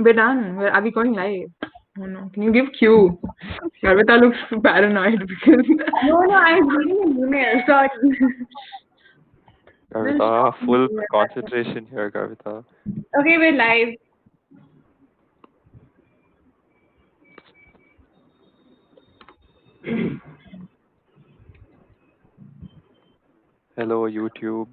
We're done. Are we going live? Oh no. Can you give cue? Garvita looks paranoid because. No, I was reading an email. Sorry. Garvita, full concentration here, Garvita. Okay, we're live. Hello, YouTube.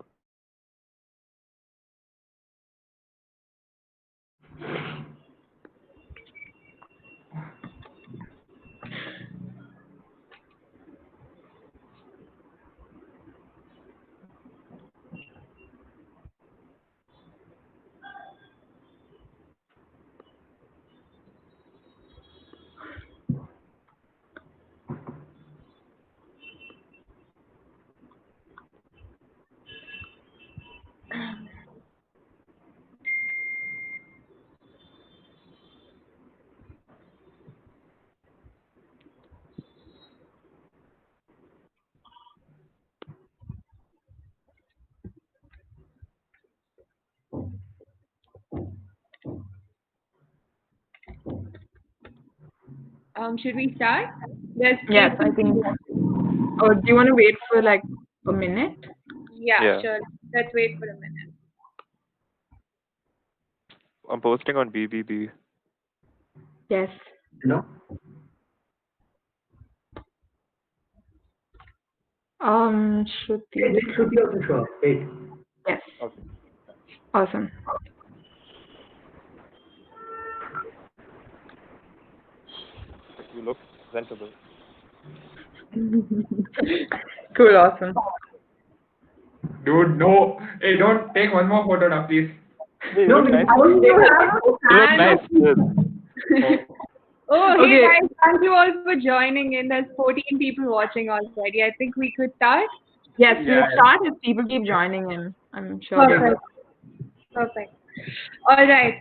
Should we start? Yes, I think. Or do you want to wait for like a minute? Yeah, sure. Let's wait for a minute. I'm posting on BBB. Yes. No. Shruti. Shruti also show up. Wait. Yes. Okay. Awesome. You look presentable. Cool, awesome. Dude, no. Hey, don't take one more photo now, please. Hey, No, look nice. Good. Oh, hey Okay. guys, thank you all for joining in. There's 14 people watching already. I think we could start. Yes, we'll Yeah. start if people keep joining in. I'm sure they will. Perfect. All right.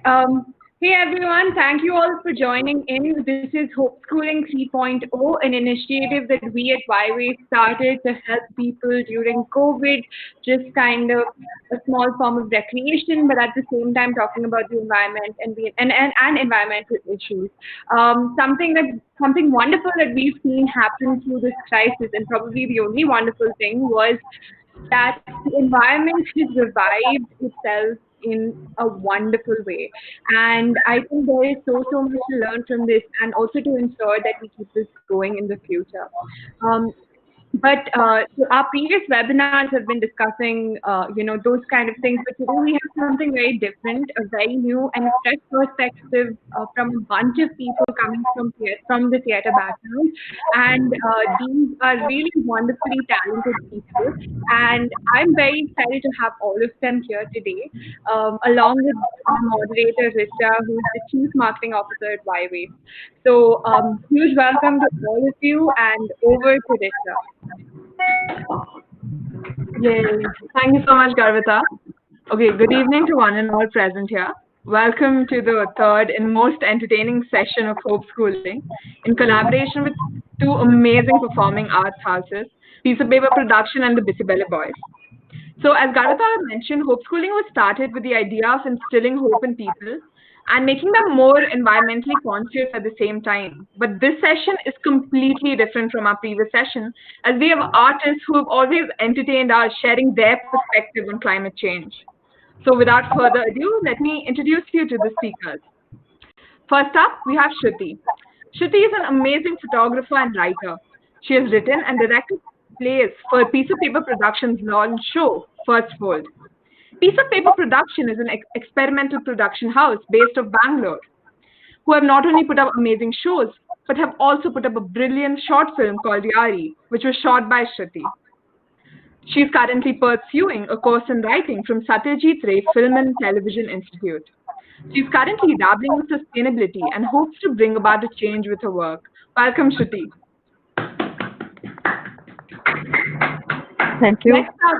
Hey everyone, thank you all for joining in. This is Hopeschooling 3.0, an initiative that we at WhyWaste started to help people during COVID, just kind of a small form of recreation, but at the same time talking about the environment and environmental issues. Something wonderful that we've seen happen through this crisis, and probably the only wonderful thing was that the environment has revived itself in a wonderful way. And I think there is so much to learn from this and also to ensure that we keep this going in the future. So our previous webinars have been discussing, those kind of things. But today we have something very different, a very new and fresh perspective from a bunch of people coming from the theatre background. And these are really wonderfully talented people. And I'm very excited to have all of them here today, along with our moderator, Richa, who is the Chief Marketing Officer at WhyWaste. So huge welcome to all of you, and over to Richa. Yay. Thank you so much, Garvita. Okay, good evening to one and all present here. Welcome to the third and most entertaining session of Hopeschooling in collaboration with two amazing performing arts houses, Piece of Paper Production and the Bisibelebois. So as Garvita mentioned, Hopeschooling was started with the idea of instilling hope in people and making them more environmentally conscious at the same time. But this session is completely different from our previous session, as we have artists who have always entertained us sharing their perspective on climate change. So without further ado, let me introduce you to the speakers. First up, we have Shruti. Shruti is an amazing photographer and writer. She has written and directed plays for Piece of Paper Productions' launch show, First Fold. Piece of Paper Production is an experimental production house based of Bangalore, who have not only put up amazing shows, but have also put up a brilliant short film called Yari, which was shot by Shruti. She is currently pursuing a course in writing from Satyajit Ray Film and Television Institute. She is currently dabbling with sustainability and hopes to bring about a change with her work. Welcome, Shruti. Thank you. Next up,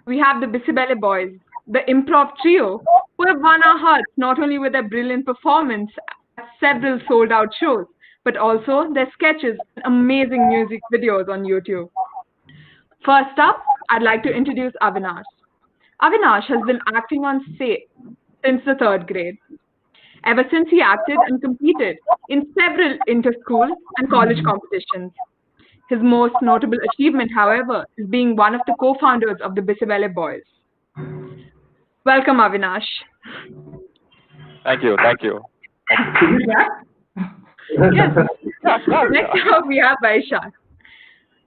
we have the Bisibelebois, the improv trio, who have won our hearts not only with their brilliant performance at several sold-out shows, but also their sketches and amazing music videos on YouTube. First up, I'd like to introduce Avinash. Avinash has been acting on stage since the third grade. ever since he acted and competed in several inter-school and college competitions. His most notable achievement, however, is being one of the co-founders of the Bisibelebois. Welcome, Avinash. Thank you. Thank you. Yes. Next up, we have Vaishakh.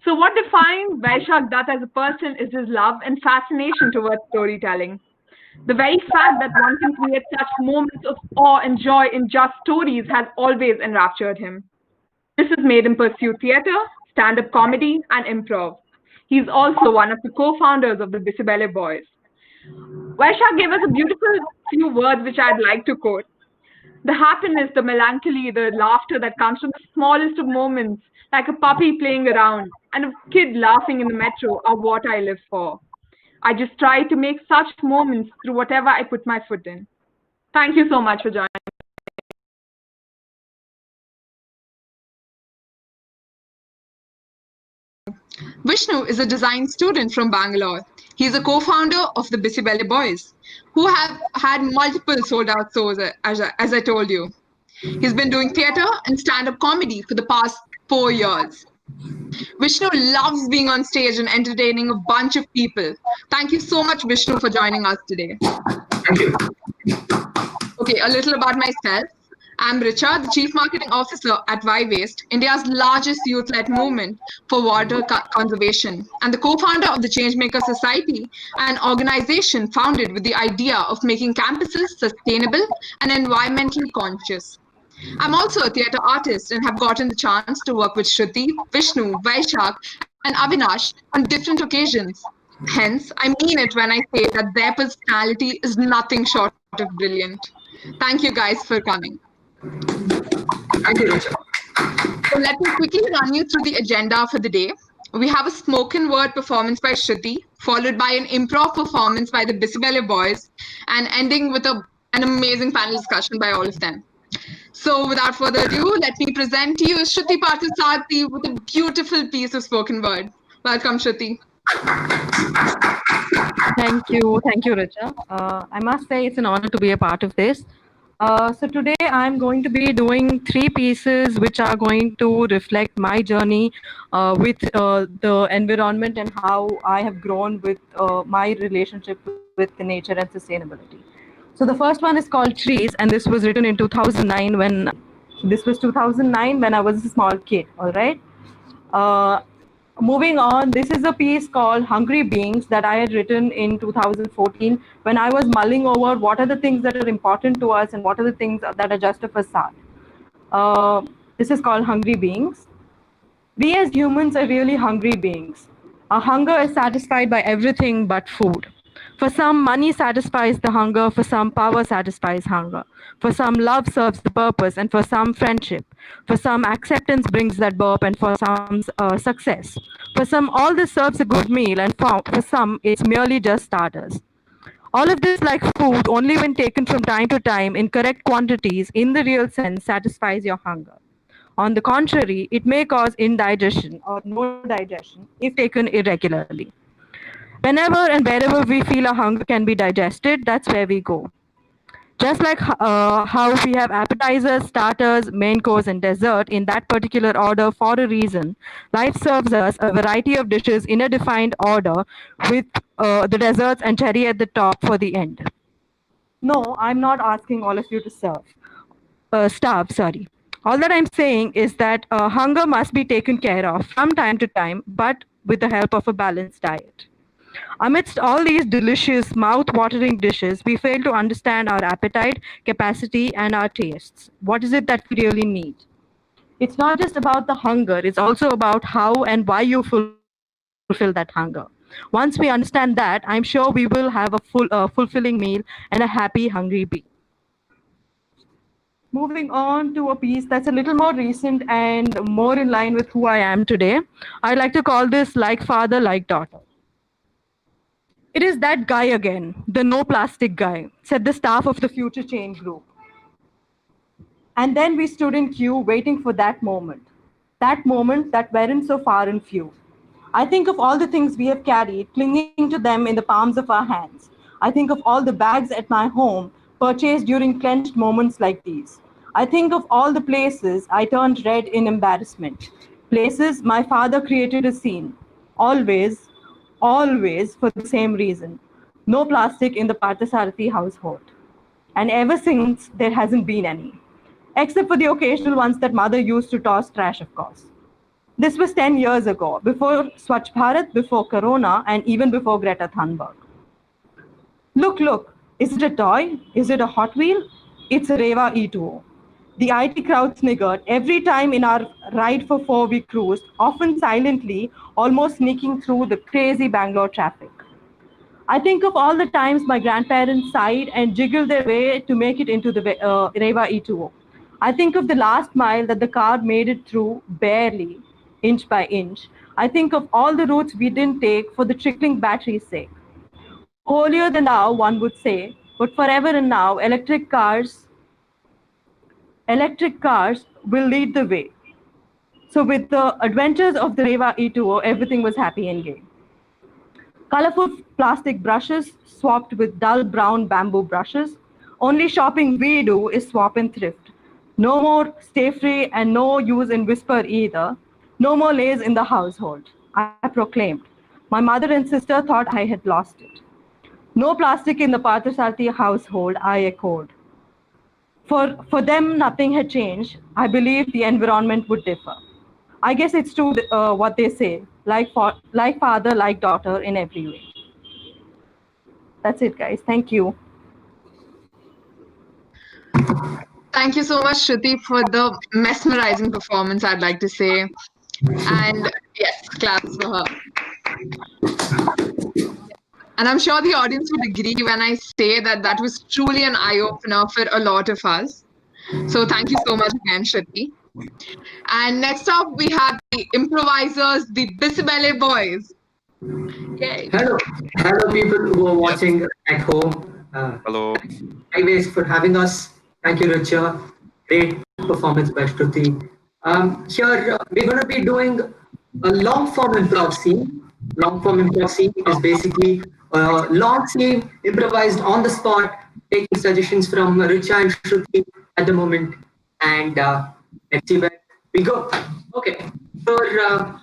So what defines Vaishakh Dutt as a person is his love and fascination towards storytelling. The very fact that one can create such moments of awe and joy in just stories has always enraptured him. This has made him pursue theatre, stand-up comedy, and improv. He's also one of the co-founders of the Bisibelebois. Vaishakh gave us a beautiful few words which I'd like to quote. The happiness, the melancholy, the laughter that comes from the smallest of moments, like a puppy playing around and a kid laughing in the metro, are what I live for. I just try to make such moments through whatever I put my foot in. Thank you so much for joining. Vishnu is a design student from Bangalore. He is a co-founder of the Bisibelebois, who have had multiple sold-out shows, as I told you. He's been doing theatre and stand-up comedy for the past 4 years. Vishnu loves being on stage and entertaining a bunch of people. Thank you so much, Vishnu, for joining us today. Thank you. Okay, a little about myself. I'm Richa, the Chief Marketing Officer at WhyWaste, India's largest youth-led movement for water conservation, and the co-founder of the Changemakers Society, an organization founded with the idea of making campuses sustainable and environmentally conscious. I'm also a theatre artist and have gotten the chance to work with Shruti, Vishnu, Vaishakh, and Avinash on different occasions. Hence, I mean it when I say that their personality is nothing short of brilliant. Thank you guys for coming. Thank you, Richa. So let me quickly run you through the agenda for the day. We have a spoken word performance by Shruti, followed by an improv performance by the Bisibelebois, and ending with an amazing panel discussion by all of them. So without further ado, let me present to you Shruti Parthasarathy with a beautiful piece of spoken word. Welcome, Shruti. Thank you, Richa. I must say it's an honor to be a part of this. So today I'm going to be doing 3 pieces which are going to reflect my journey with the environment and how I have grown with my relationship with the nature and sustainability. So the first one is called Trees, and this was written in 2009 when I was a small kid, all right? Moving on, this is a piece called Hungry Beings that I had written in 2014 when I was mulling over what are the things that are important to us and what are the things that are just a facade. This is called Hungry Beings. We as humans are really hungry beings. Our hunger is satisfied by everything but food. For some, money satisfies the hunger. For some, power satisfies hunger. For some, love serves the purpose. And for some, friendship. For some, acceptance brings that burp. And for some, success. For some, all this serves a good meal. And for some, it's merely just starters. All of this, like food, only when taken from time to time in correct quantities, in the real sense, satisfies your hunger. On the contrary, it may cause indigestion or no digestion if taken irregularly. Whenever and wherever we feel our hunger can be digested, that's where we go. Just like how we have appetizers, starters, main course, and dessert in that particular order for a reason, life serves us a variety of dishes in a defined order with the desserts and cherry at the top for the end. No, I'm not asking all of you to starve, sorry. All that I'm saying is that hunger must be taken care of from time to time, but with the help of a balanced diet. Amidst all these delicious, mouth-watering dishes, we fail to understand our appetite, capacity, and our tastes. What is it that we really need? It's not just about the hunger, it's also about how and why you fulfill that hunger. Once we understand that, I'm sure we will have a fulfilling meal and a happy, hungry bee. Moving on to a piece that's a little more recent and more in line with who I am today, I'd like to call this Like Father, Like Daughter. It is that guy again, the no plastic guy, said the staff of the Future Chain Group. And then we stood in queue waiting for that moment that weren't so far and few. I think of all the things we have carried, clinging to them in the palms of our hands. I think of all the bags at my home purchased during clenched moments like these. I think of all the places I turned red in embarrassment. Places my father created a scene. Always, always for the same reason. No plastic in the Parthasarathy household. And ever since, there hasn't been any. Except for the occasional ones that mother used to toss trash, of course. This was 10 years ago, before Swachh Bharat, before Corona, and even before Greta Thunberg. Look, is it a toy? Is it a Hot Wheel? It's a Reva E2O. The IT crowd sniggered every time in our ride for 4 we cruised, often silently, almost sneaking through the crazy Bangalore traffic. I think of all the times my grandparents sighed and jiggled their way to make it into the Reva E2O. I think of the last mile that the car made it through barely, inch by inch. I think of all the routes we didn't take for the trickling battery's sake. Holier than thou, one would say, but forever and now, electric cars will lead the way. So with the adventures of the Reva E2O, everything was happy and gay. Colorful plastic brushes swapped with dull brown bamboo brushes. Only shopping we do is swap and thrift. No more stay free and no use in whisper either. No more lays in the household, I proclaimed. My mother and sister thought I had lost it. No plastic in the Parthasarathy household, I echoed. For them, nothing had changed. I believed the environment would differ. I guess it's true what they say, like father, like daughter in every way. That's it, guys. Thank you. Thank you so much, Shruti, for the mesmerizing performance, I'd like to say. And yes, claps for her. And I'm sure the audience would agree when I say that that was truly an eye-opener for a lot of us. So thank you so much again, Shruti. And next up, we have the improvisers, the Bisibelebois. Yay. Hello people who are watching at home. Hello. WhyWaste for having us. Thank you, Richa. Great performance by Shruti. Here we're going to be doing a long-form improv scene. Long-form improv scene is basically a long scene improvised on the spot, taking suggestions from Richa and Shruti at the moment. And let's see where we go. Okay. For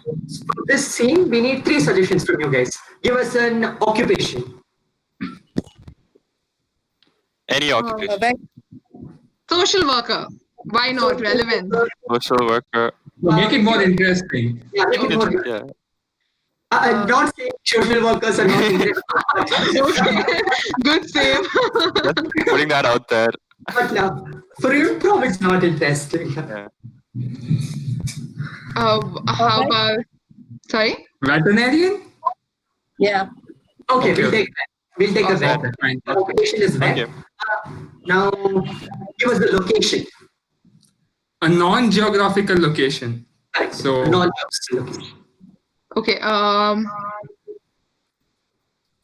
this scene, we need 3 suggestions from you guys. Give us an occupation. Any occupation. Social worker. Why not? Relevant. Social worker. Make it more interesting. Yeah, make it more. Yeah. I'm not saying social workers are not interesting. Okay. Good save. Just putting that out there. But for improv, it's not interesting. Yeah. How about, sorry? Veterinarian? Yeah. Okay, Okay. we'll take the Okay, vet. fine. The occupation is vet. Okay. Now, give us the location. A non-geographical location. Correct. So- Non-geographical location. Okay.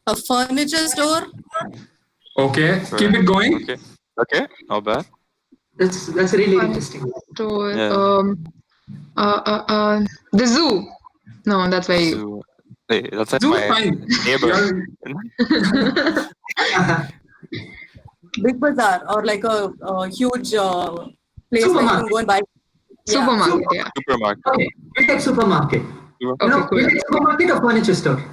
A furniture store. Okay, keep it going. Okay. Not bad. That's really interesting. Store. Yeah. The zoo. No, that's very. So, hey, that's like Zoo, my fine. neighbor. Big bazaar or like a huge place where you can go and buy. Supermarket, yeah. Supermarket. Okay, we'll take supermarket. Okay, No, cool. we'll take supermarket or furniture store.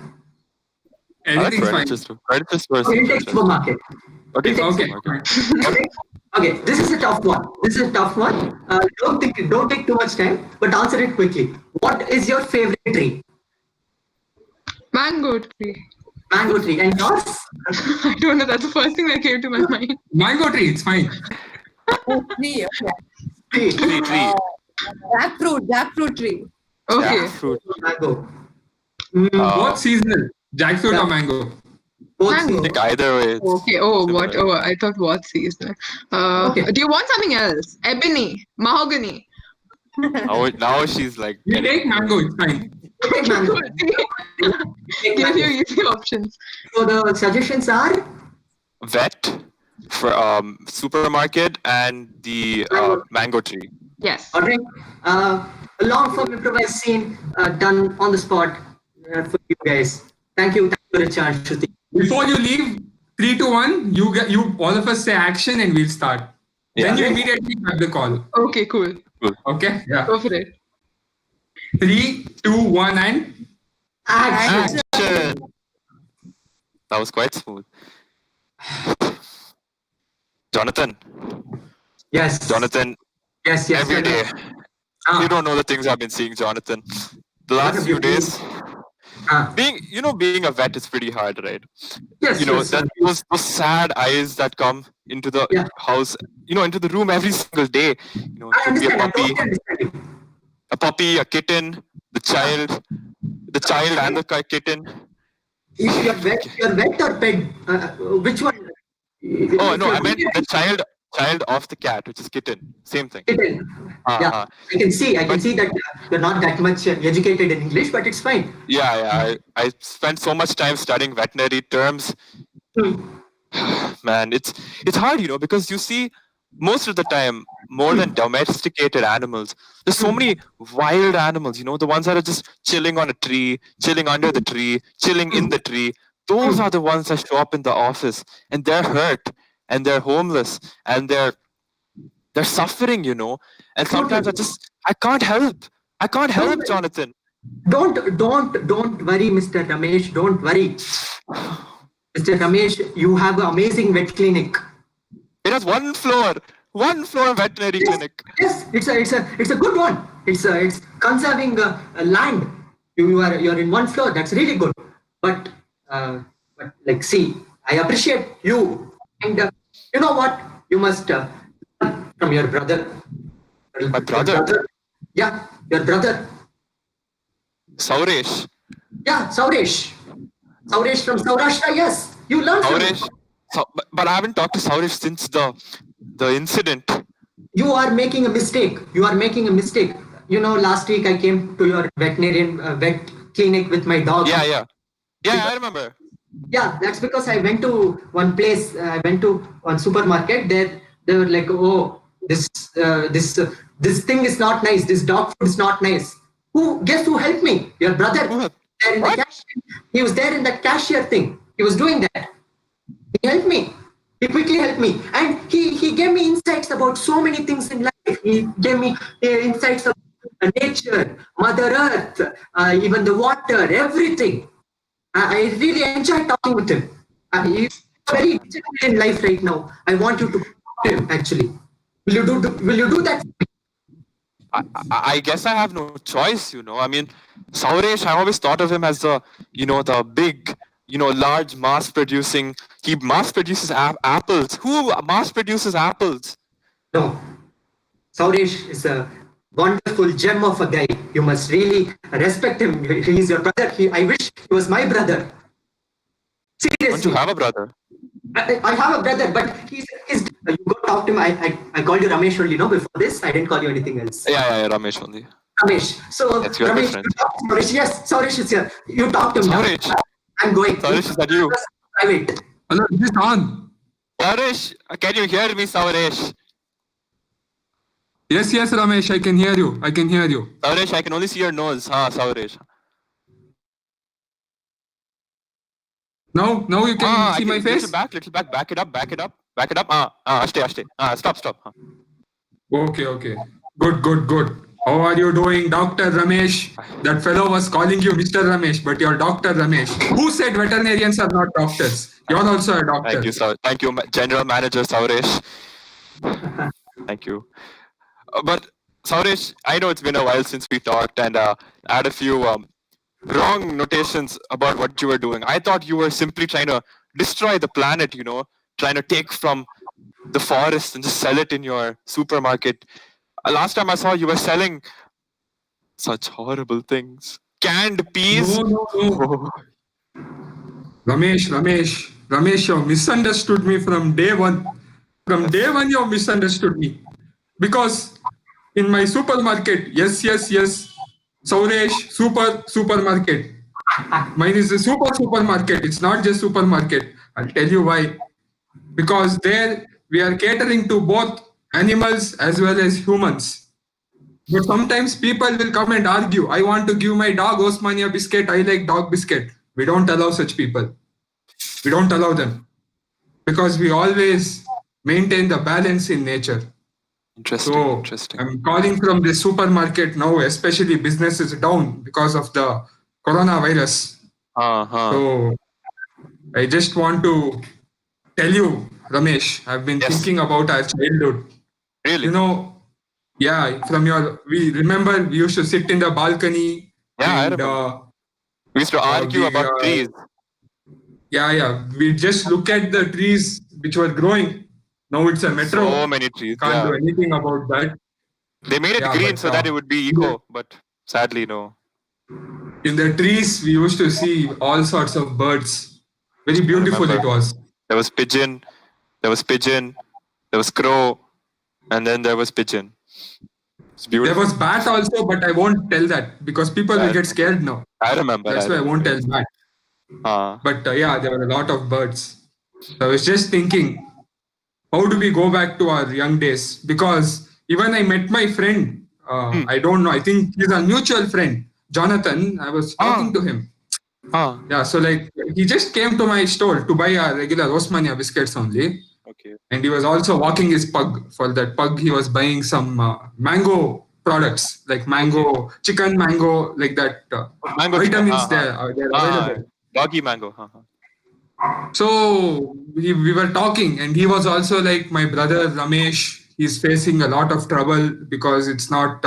I like Anything's fine. furniture store. Furniture store is Okay, we'll take interesting. supermarket. Okay, Okay, supermarket. fine. Okay, this is a tough one. Don't take too much time, but answer it quickly. What is your favorite tree? Mango tree. Mango tree. And yours? I don't know. That's the first thing that came to my mind. Mango tree, it's fine. Tree, okay. Tree. Tree. Jackfruit tree. Okay. Jackfruit. Mango. What seasonal? Jackfruit or mango? Both Mango. I think either way. it's Okay. Oh, what? similar. Oh, I thought what season? Okay. Do you want something else? Ebony, mahogany. Now she's like. You take mango, it's fine. Take mango. Take Give you mango. easy options. So the suggestions are Vet for supermarket and the mango tree. Yes. all right. A long form improvised scene done on the spot for you guys. Thank you, Richa and Shruti. Before you leave, 3, 2, 1. You all of us say action and we'll start. Then you immediately have the call. Okay, cool. Okay? Yeah. Go for it. 3, 2, 1, and Action. Action. That was quite smooth. Jonathan. Yes. Jonathan, Yes. every day. Ah. You don't know the things I've been seeing, Jonathan. The What last have few you days, Ah. being a vet is pretty hard, right? Yes. Those sad eyes that come into the house, into the room every single day. I Could be a understand. I puppy, totally understand you. a kitten, the child and the kitten. If you're vet or pet, which one? Oh If no, you're I meant vegan, the child of the cat, which is kitten. Same thing. kitten. Yeah, I can see that you're not that much educated in English, but it's fine. Yeah. I spent so much time studying veterinary terms. Man, it's hard, because you see most of the time more than domesticated animals. There's so many wild animals, the ones that are just chilling on a tree, chilling under the tree, chilling in the tree. Those are the ones that show up in the office, and they're hurt, and they're homeless, and they're suffering, And sometimes I can't help. I can't help, Jonathan. Don't worry, Mr. Ramesh. Don't worry, Mr. Ramesh. You have an amazing vet clinic. It has one floor veterinary clinic. Yes, it's a good one. It's conserving land. You're in one floor. That's really good. But see, I appreciate you, and you know what? You must from your brother. My brother? Yeah, your brother. Souresh. Yeah, Souresh. Souresh from Saurashtra. Yes, you learned from him. But I haven't talked to Souresh since the incident. You are making a mistake. Last week I came to your vet clinic with my dog. Yeah, I remember. Yeah, that's because I went to one place. I went to one supermarket. They were like, "Oh, this thing is not nice. This dog food is not nice." Guess who helped me? Your brother. There in the cashier. He was there in that cashier thing. He was doing that. He helped me. He quickly helped me, and he gave me insights about so many things in life. He gave me insights about nature, Mother Earth, even the water, everything. I really enjoyed talking with him. He's very difficult in life right now. I want you to talk to him. Actually, will you do that? I guess I have no choice. I mean, Souresh, I always thought of him as the big, large mass-producing. He mass-produces apples. Who mass-produces apples? No. Sauresh is a wonderful gem of a guy. You must really respect him. He is your brother. I wish he was my brother. Seriously. Don't you have a brother? I have a brother, but he's you go talk to him. I called you Ramesh only, before this. I didn't call you anything else. Yeah, Ramesh only. Ramesh. So, that's your Ramesh, friend. Sauresh, yes, Sauresh is here. You talk to him. Sauresh. I'm going. Sauresh, is that you? Private. Hello, is this on? Sauresh, can you hear me, Sauresh? Yes, Ramesh, I can hear you. Sauresh, I can only see your nose. Sauresh. Now you can see my face? Little back. Back it up. Stay. Stop. Okay. Good. How are you doing, Dr. Ramesh? That fellow was calling you Mr. Ramesh, but you're Dr. Ramesh. Who said veterinarians are not doctors? You're also a doctor. Thank you, sir. Thank you, General Manager Souresh. Thank you. But Souresh, I know it's been a while since we talked, and I had a few wrong notations about what you were doing. I thought you were simply trying to destroy the planet, trying to take from the forest and just sell it in your supermarket. Last time I saw you were selling such horrible things. Canned peas. No. Ramesh, you misunderstood me from day one. From day one, you misunderstood me. Because in my supermarket, yes, Souresh, supermarket. Mine is a supermarket. It's not just supermarket. I'll tell you why. Because there we are catering to both animals as well as humans. But sometimes people will come and argue. I want to give my dog Osmania biscuit. I like dog biscuit. We don't allow such people. We don't allow them. because we always maintain the balance in nature. Interesting. So Interesting. I'm calling from the supermarket now, especially business is down because of the coronavirus. So I just want to tell you, Ramesh, I've been Yes. thinking about our childhood. Really? You know, yeah, we remember we used to sit in the balcony. Yeah, I and, remember. We used to argue about trees. Yeah. We just look at the trees which were growing. Now it's a metro. So many trees. Can't do anything about that. They made it green so that it would be eco, but sadly, no. In the trees, we used to see all sorts of birds. Very beautiful it was. There was pigeon, there was crow, and then there was pigeon. It's beautiful. There was bat also, but I won't tell that because people will get scared now. I remember. That's why I won't tell bat. But there were a lot of birds. So I was just thinking, how do we go back to our young days? Because even I met my friend, I don't know, I think he's a mutual friend, Jonathan. I was talking to him. Yeah, so like he just came to my store to buy a regular Osmania biscuits only. Okay. And he was also walking his pug. For that pug, he was buying some mango products, like mango, chicken mango, like that. Mango vitamins they're available. Doggy mango. So we were talking, and he was also like my brother Ramesh. He's facing a lot of trouble because it's not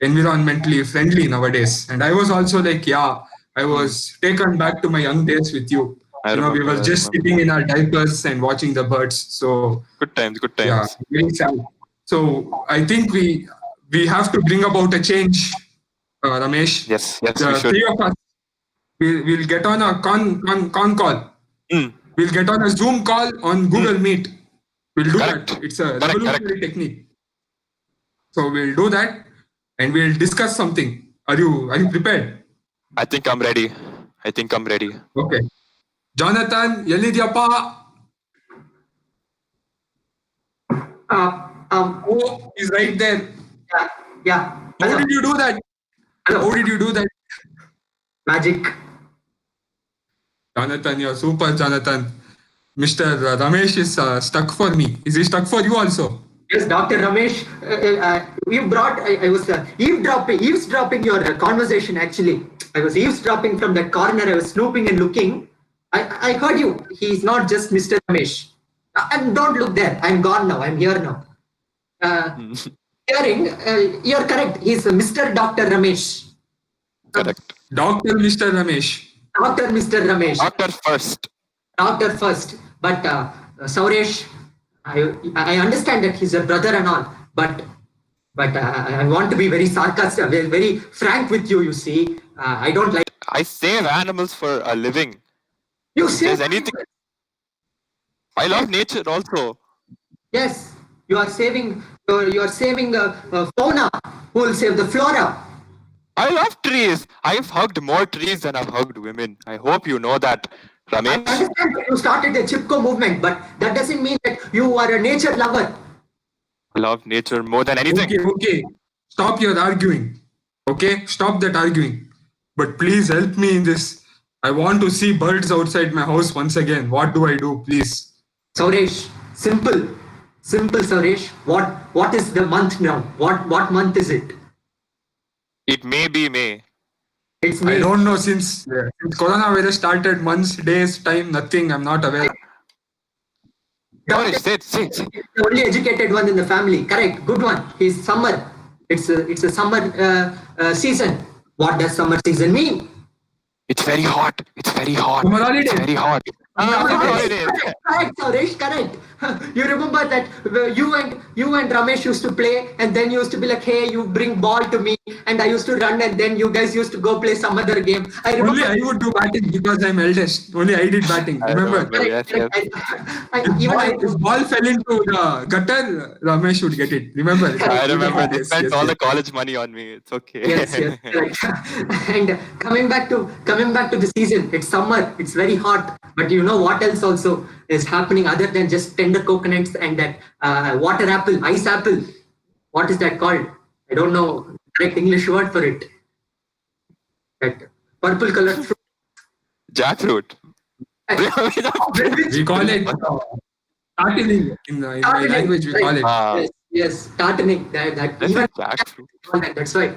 environmentally friendly nowadays. And I was also like, I was taken back to my young days with you. We were just sitting in our diapers and watching the birds. So good times. Yeah, very sad. So I think we have to bring about a change, Ramesh. Yes, the we should. Three of us, we'll get on a con call. We'll get on a Zoom call on Google Meet. We'll do that. It's a revolutionary technique. So we'll do that and we'll discuss something. Are you prepared? I think I'm ready. Okay. Jonathan, Yelidiyappa. Oh, he's right there. Yeah. How did you do that? Hello. How did you do that? Magic. Jonathan, you're super, Jonathan. Mr. Ramesh is stuck for me. Is he stuck for you also? Yes, Dr. Ramesh, you brought, I was eavesdropping your conversation actually. I was eavesdropping from that corner. I was snooping and looking. I heard you. He's not just Mr. Ramesh. And don't look there. I'm gone now. I'm here now. You're correct. He's Mr. Dr. Ramesh. Correct. Dr. Mr. Ramesh. Dr. Mr. Ramesh. Doctor first. But Souresh, I understand that he's a brother and all, but I want to be very sarcastic, very frank with you. You see, I don't like. I save animals for a living. You save anything. I love nature also. Yes, you are saving. You are saving fauna. Who will save the flora? I love trees. I've hugged more trees than I've hugged women. I hope you know that, Ramesh. I understand that you started the Chipko movement, but that doesn't mean that you are a nature lover. I love nature more than anything. Okay. Stop your arguing. Okay? Stop that arguing. But please help me in this. I want to see birds outside my house once again. What do I do, please? Souresh, simple, Souresh. What is the month now? What month is it? It may be May. It's May. I don't know since coronavirus started, months, days, time, nothing. I'm not aware. Say it. The only educated one in the family. Correct. Good one. It's summer. It's a summer season. What does summer season mean? It's very hot. Summer holidays. It's very hot. Correct, Souresh, correct. You remember that you and Ramesh used to play, and then you used to be like, hey, you bring ball to me, and I used to run, and then you guys used to go play some other game. I remember. Only I would do batting because I'm eldest. Only I did batting. Remember? Yes. If ball fell into the gutter, Ramesh would get it. Remember? I remember. They spent all the college money on me. It's okay. Yes. Correct. And coming back to the season, it's summer. It's very hot. But you know what else also is happening other than just tender coconuts and that water apple, ice apple. What is that called? I don't know the correct English word for it. That purple colored fruit. Jackfruit. We call it Tartling in my language we call it. Yes, tartling. That That's even like jackfruit. that's why.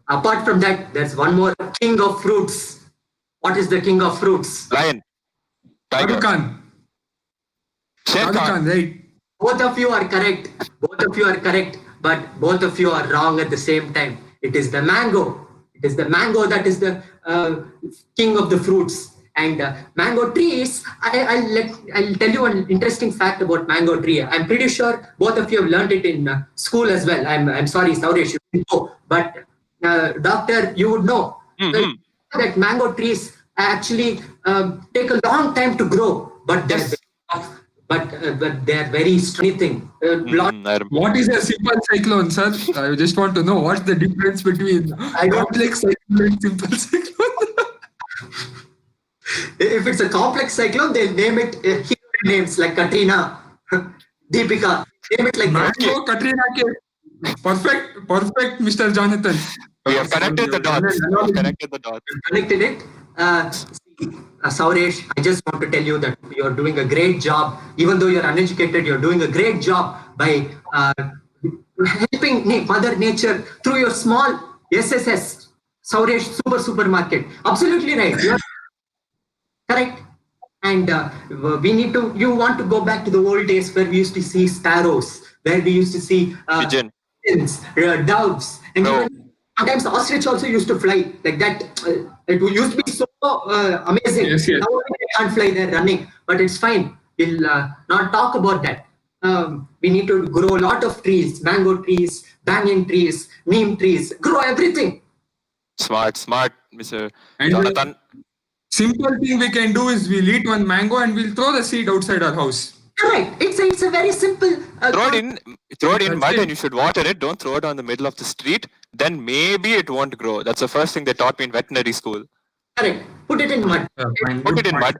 Apart from that, there's one more king of fruits. What is the king of fruits? Lion. Tiger. Shah Rukh Khan. Sher Shah Rukh Khan. Khan, right? Both of you are correct. Both of you are correct, but both of you are wrong at the same time. It is the mango. It is the mango that is the king of the fruits. And mango trees, I'll tell you an interesting fact about mango tree. I'm pretty sure both of you have learned it in school as well. I'm sorry, Souresh, you didn't know, but doctor, you would know that mango trees actually take a long time to grow, but they're but they're very strong. What is a simple cyclone, sir? I just want to know what's the difference between complex cyclone and simple cyclone. If it's a complex cyclone, they'll name it hero names like Katrina, Deepika. Name it like Mango, Katrina K. Perfect, Mr. Jonathan. We have connected the dots. Connected it. Souresh, I just want to tell you that you're doing a great job. Even though you're uneducated, you're doing a great job by helping Mother Nature through your small SSS, Souresh Supermarket. Absolutely right. You're correct. And we need to, you want to go back to the old days where we used to see sparrows, where we used to see pigeons, doves, and even sometimes ostrich also used to fly like that. It used to be so amazing. Yes. Now they can't fly, they're running, but it's fine. We'll not talk about that. We need to grow a lot of trees, mango trees, banyan trees, neem trees, grow everything. Smart, Mr. Jonathan. Simple thing we can do is we'll eat one mango and we'll throw the seed outside our house. Correct. It's a very simple. Throw it in mud and you should water it. Don't throw it on the middle of the street. Then maybe it won't grow. That's the first thing they taught me in veterinary school. Correct. Put it in mud. Put it in mud.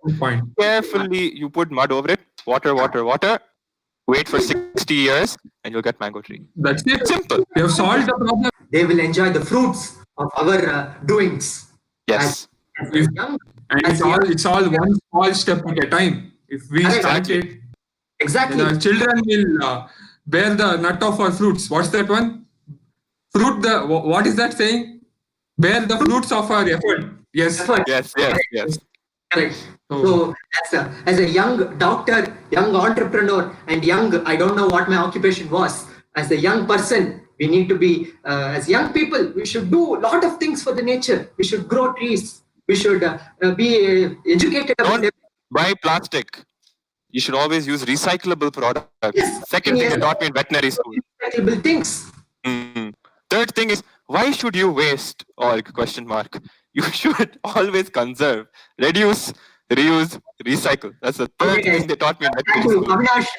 Carefully, you put mud over it. Water. Wait for 60 years and you'll get mango tree. That's it. Simple. We have solved the problem. They will enjoy the fruits of our doings. Yes. It's all one small step at a time. If we start it, then our children will bear the nut of our fruits. What's that one? What is that saying? Bear the fruits of our effort. Yes. Yes. Correct. So as a young doctor, young entrepreneur, and I don't know what my occupation was. As a young person, we need to be, as young people, we should do a lot of things for the nature. We should grow trees. We should be educated about it. Buy plastic. You should always use recyclable products. Yes. Second thing they taught me in veterinary school. Recyclable things. Third thing is, why should you waste? You should always conserve, reduce, reuse, recycle. That's the third thing they taught me in veterinary school.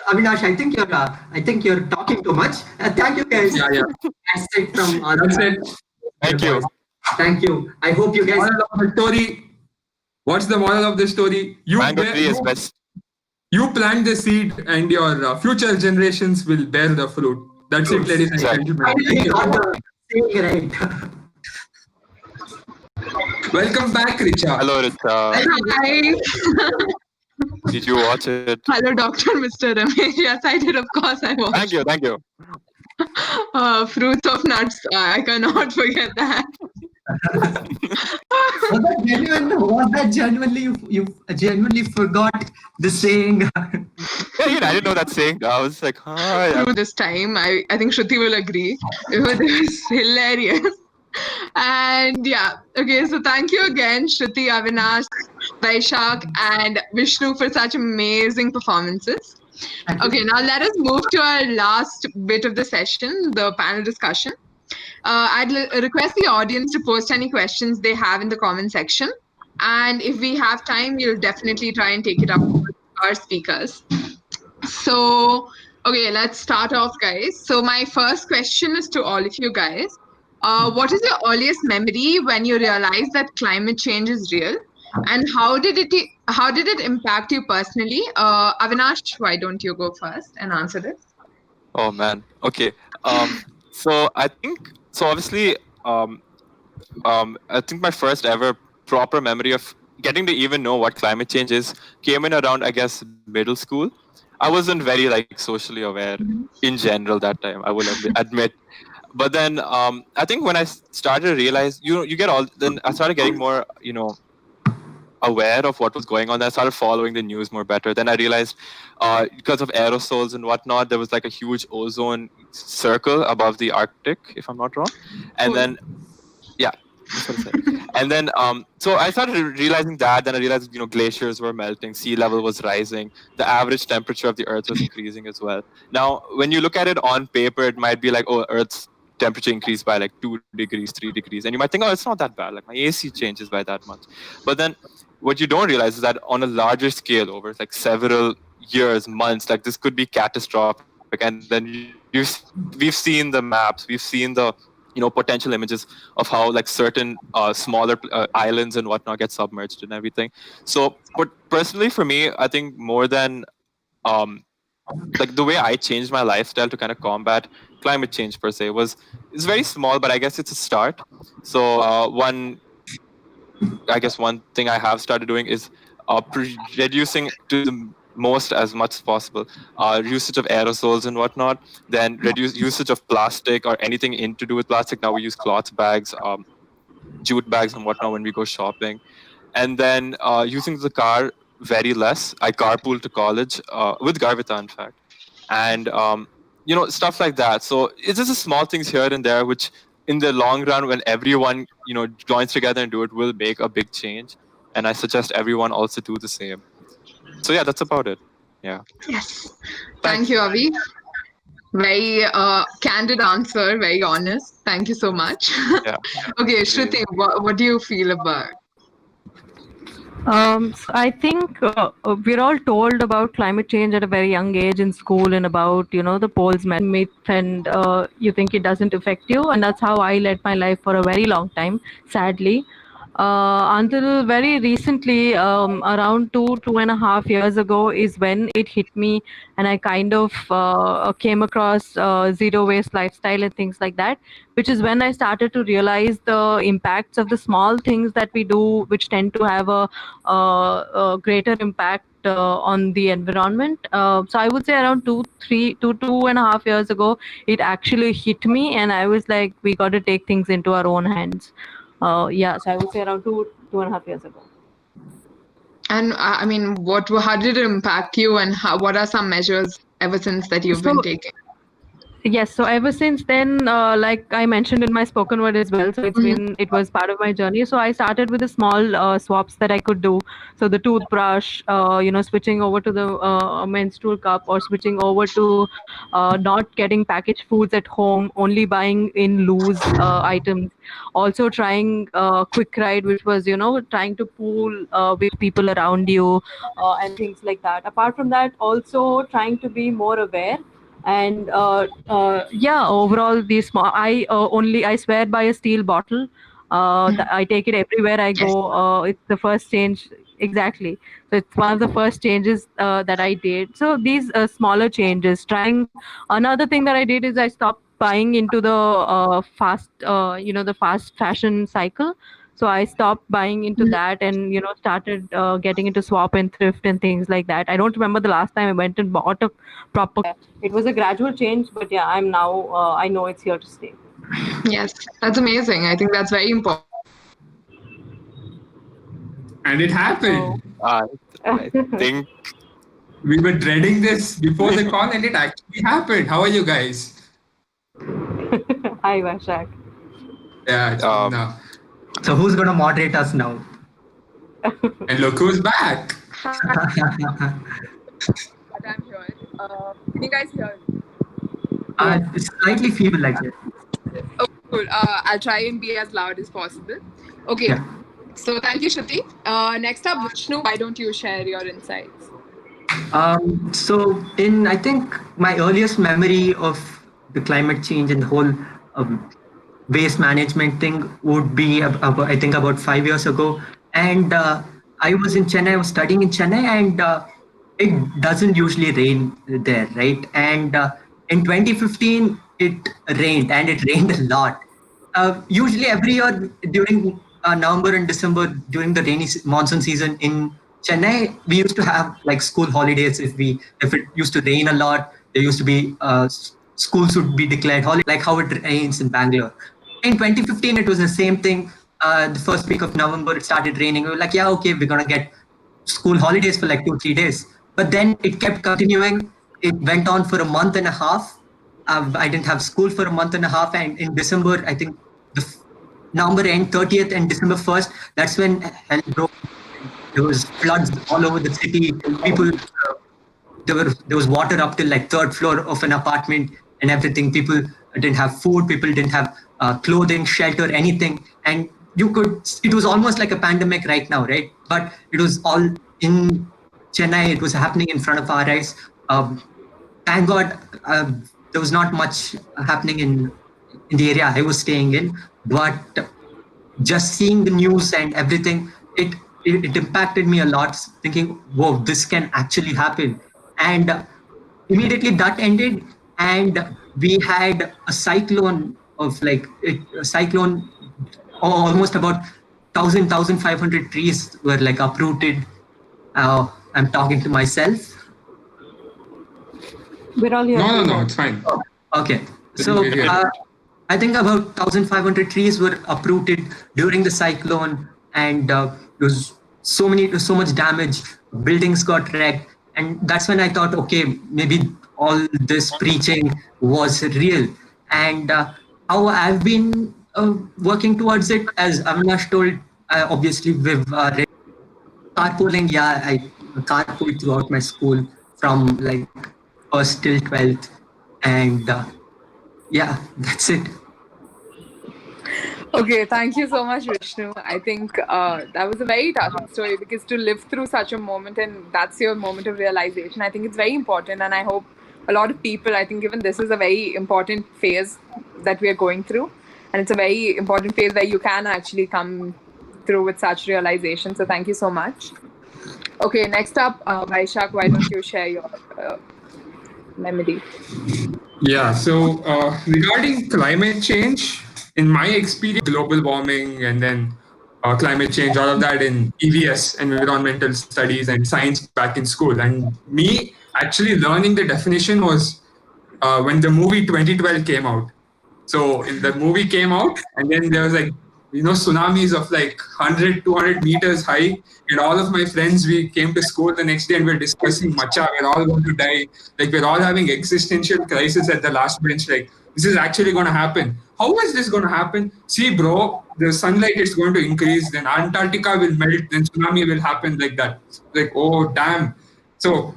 Avinash, I think you're talking too much. Thank you guys. Yeah. That's it from That's it. Thank you. I hope you guys. Moral of the story. What's the moral of the story? Mango tree is best. You plant the seed and your future generations will bear the fruit. That's it, ladies and gentlemen. Welcome back, Richa. Hello, Richa. Hi. Did you watch it? Hello, Dr. Mr. Ramesh. Yes, I did. Of course, I watched. Thank you. Fruits of nuts. I cannot forget that. Was that genuinely you genuinely forgot the saying? I didn't know that saying. I was like, Through this time, I think Shruti will agree. It was hilarious. And okay, so thank you again, Shruti, Avinash, Vaishakh, and Vishnu for such amazing performances. Okay, now let us move to our last bit of the session, the panel discussion. I'd request the audience to post any questions they have in the comment section. And if we have time, we'll definitely try and take it up with our speakers. So, okay, let's start off, guys. So my first question is to all of you guys. What is your earliest memory when you realized that climate change is real? And how did it impact you personally? Avinash, why don't you go first and answer this? Oh man. Okay. So obviously, I think my first ever proper memory of getting to even know what climate change is came in around, I guess, middle school. I wasn't very like socially aware in general that time, I will admit. But then I think when I started to realize, you get all, then I started getting more, aware of what was going on. I started following the news more better. Then I realized because of aerosols and whatnot, there was like a huge ozone circle above the Arctic, if I'm not wrong. And then, yeah, that's what I said. And then, so I started realizing that. Then I realized, glaciers were melting, sea level was rising, the average temperature of the Earth was increasing as well. Now, when you look at it on paper, it might be like, oh, Earth's temperature increased by like 2 degrees, 3 degrees. And you might think, oh, it's not that bad. Like my AC changes by that much. But then what you don't realize is that on a larger scale, over like several years, months, like this could be catastrophic. And then we've seen the maps, we've seen the potential images of how like certain smaller islands and whatnot get submerged and everything. So, but personally for me, I think more than like the way I changed my lifestyle to kind of combat climate change per se is very small, but I guess it's a start. So one thing I have started doing is reducing to the most as much as possible usage of aerosols and whatnot. Then reduce usage of plastic or anything to do with plastic. Now we use cloth bags, jute bags and whatnot when we go shopping. And then using the car very less. I carpool to college with Garvita, in fact. And stuff like that. So it's just small things here and there which in the long run, when everyone joins together and do it, will make a big change. And I suggest everyone also do the same. So yeah, that's about it. Yeah. Yes. Thank you, Avi. Very candid answer, very honest. Thank you so much. Yeah. Okay, Shruti, what do you feel about? So I think we're all told about climate change at a very young age in school and about, the poles myth, and you think it doesn't affect you. And that's how I led my life for a very long time, sadly. Until very recently, around 2.5 years ago is when it hit me, and I kind of came across zero waste lifestyle and things like that, which is when I started to realize the impacts of the small things that we do, which tend to have a greater impact on the environment. So I would say around 2.5 years ago, it actually hit me, and I was like, we got to take things into our own hands. So I would say around 2.5 years ago. And I mean, how did it impact you, and what are some measures ever since that you've been taking? Yes, so ever since then, like I mentioned in my spoken word as well, so it was part of my journey. So I started with the small swaps that I could do. So the toothbrush, switching over to the menstrual cup, or switching over to not getting packaged foods at home, only buying in loose items. Also trying quick ride, which was, trying to pool with people around you and things like that. Apart from that, also trying to be more aware. And overall, these small. I swear by a steel bottle. I take it everywhere I go. It's the first change. Exactly. So it's one of the first changes that I did. So these smaller changes. Trying another thing that I did is I stopped buying into the the fast fashion cycle. So I stopped buying into that and, started getting into swap and thrift and things like that. I don't remember the last time I went and bought a proper. It was a gradual change, but yeah, I'm now, I know it's here to stay. Yes, that's amazing. I think that's very important. And it happened. I think we were dreading this before the call, and it actually happened. How are you guys? Hi, Vaishakh. Yeah. No. So who's going to moderate us now? And look who's back. But I'm here. Can you guys hear me? It's slightly feeble like that. Oh, cool. I'll try and be as loud as possible. Okay. Yeah. So thank you, Shruti. Next up, Vishnu, why don't you share your insights? So I think my earliest memory of the climate change and the whole waste management thing would be about 5 years ago. And I was in Chennai, I was studying in Chennai, and it doesn't usually rain there, right? And in 2015, it rained, and it rained a lot. Usually every year during November and December during the rainy monsoon season in Chennai, we used to have like school holidays. If it used to rain a lot, there used to be schools would be declared holiday, like how it rains in Bangalore. In 2015, it was the same thing. The first week of November, it started raining. We were like, yeah, okay, we're gonna get school holidays for like 2-3 days. But then it kept continuing. It went on for a month and a half. I didn't have school for a month and a half, and in December, I think the November end 30th and December 1st, that's when hell broke. There was floods all over the city. People, there was water up till like third floor of an apartment and everything. People didn't have food. People didn't have clothing, shelter, anything. And it was almost like a pandemic right now, right? But it was all in Chennai. It was happening in front of our eyes. Thank God, there was not much happening in the area I was staying in, but just seeing the news and everything, it impacted me a lot, thinking, whoa, this can actually happen. And immediately that ended, and we had a cyclone almost about 1,500 trees were like uprooted. I'm talking to myself. We're all here. No, it's fine. Okay. So I think about 1,500 trees were uprooted during the cyclone, and there was so much damage. Buildings got wrecked, and that's when I thought, okay, maybe all this preaching was real. And how I've been working towards it, as Avinash told, obviously with carpooling. Yeah, I carpooled throughout my school from like 1st till 12th, and yeah, that's it. Okay, thank you so much, Vishnu. I think that was a very touching story, because to live through such a moment and that's your moment of realization, I think it's very important. And I hope a lot of people, I think even this is a very important phase that we are going through. And it's a very important phase where you can actually come through with such realization. So thank you so much. Okay, next up, Vaishakh, why don't you share your memory? Yeah, so regarding climate change, in my experience, global warming and then climate change, all of that in EVS, environmental studies and science back in school. And me actually learning the definition was when the movie 2012 came out. So in the movie came out, and then there was like, tsunamis of like 100, 200 meters high. And all of my friends, we came to school the next day and we're discussing, Macha, we're all going to die. Like, we're all having existential crisis at the last bench. Like, this is actually going to happen. How is this going to happen? See, bro, the sunlight is going to increase, then Antarctica will melt, then tsunami will happen, like that. Like, oh, damn. So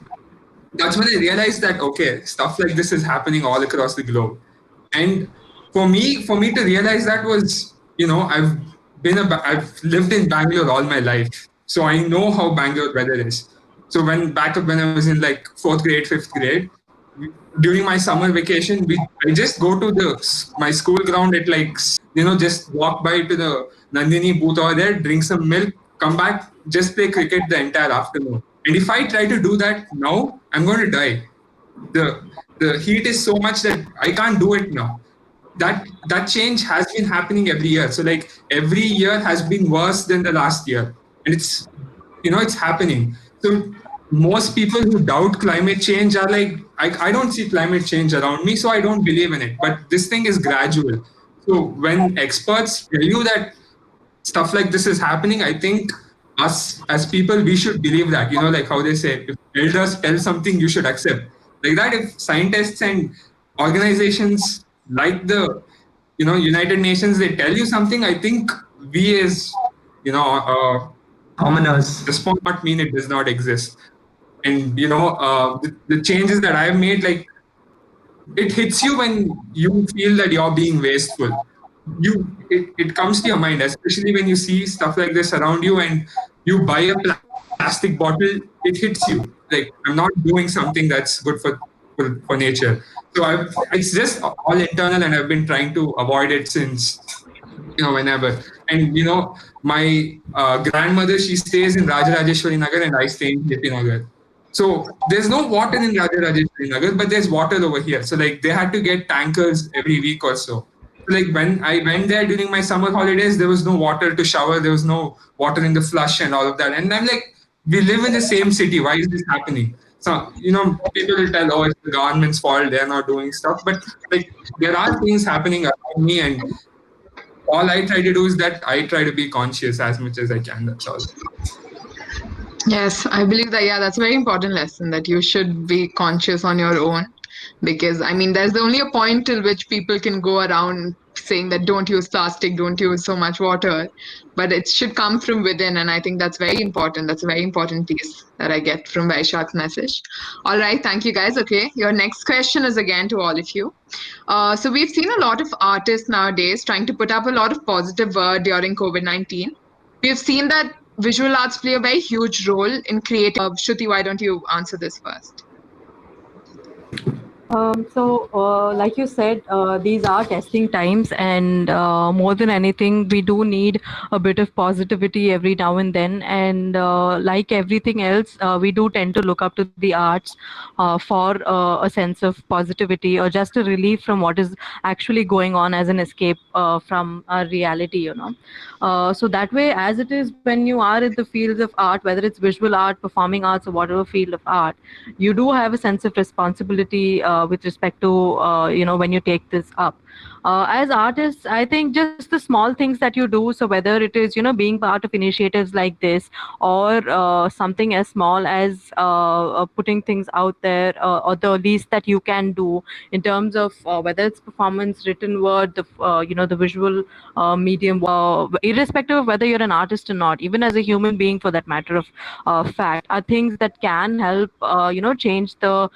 that's when I realized that, okay, stuff like this is happening all across the globe. And for me to realize that was, I've lived in Bangalore all my life. So I know how Bangalore weather is. So when I was in like 4th grade, 5th grade, during my summer vacation, I just go to my school ground at like, just walk by to the Nandini booth over there, drink some milk, come back, just play cricket the entire afternoon. And if I try to do that now, I'm going to die. The heat is so much that I can't do it now. That change has been happening every year. So like every year has been worse than the last year. And it's happening. So most people who doubt climate change are like, I don't see climate change around me, so I don't believe in it. But this thing is gradual. So when experts tell you that stuff like this is happening, I think us as people, we should believe that, like how they say, if elders tell something, you should accept. Like that, if scientists and organizations like the, United Nations, they tell you something, I think we as, commoners respond, not mean it does not exist. And, the changes that I've made, like, it hits you when you feel that you're being wasteful. It comes to your mind, especially when you see stuff like this around you and you buy a plastic bottle, it hits you. Like, I'm not doing something that's good for nature. So it's just all internal, and I've been trying to avoid it since, whenever. And, my grandmother, she stays in Rajarajeshwari Nagar and I stay in JP Nagar. So there's no water in Rajarajeshwari Nagar, but there's water over here. So like they had to get tankers every week or so. Like when I went there during my summer holidays, there was no water to shower, there was no water in the flush and all of that. And I'm like, we live in the same city. Why is this happening? So, people will tell, oh, it's the government's fault, they're not doing stuff. But like there are things happening around me, and all I try to do is that I try to be conscious as much as I can. That's all. Yes, I believe that, yeah, that's a very important lesson that you should be conscious on your own. Because, I mean, there's only a point till which people can go around saying that don't use plastic, don't use so much water. But it should come from within. And I think that's very important. That's a very important piece that I get from Vaishakh's message. All right. Thank you, guys. Okay. Your next question is again to all of you. So we've seen a lot of artists nowadays trying to put up a lot of positive word during COVID-19. We've seen that visual arts play a very huge role in creating. Shruti, why don't you answer this first? Like you said, these are testing times, and more than anything, we do need a bit of positivity every now and then. And like everything else, we do tend to look up to the arts for a sense of positivity or just a relief from what is actually going on as an escape from our reality. So that way, as it is when you are in the fields of art, whether it's visual art, performing arts, or whatever field of art, you do have a sense of responsibility with respect to when you take this up. As artists, I think just the small things that you do, so whether it is being part of initiatives like this, or something as small as putting things out there, or the least that you can do in terms of whether it's performance, written word, the visual medium, irrespective of whether you're an artist or not, even as a human being for that matter of fact, are things that can help change the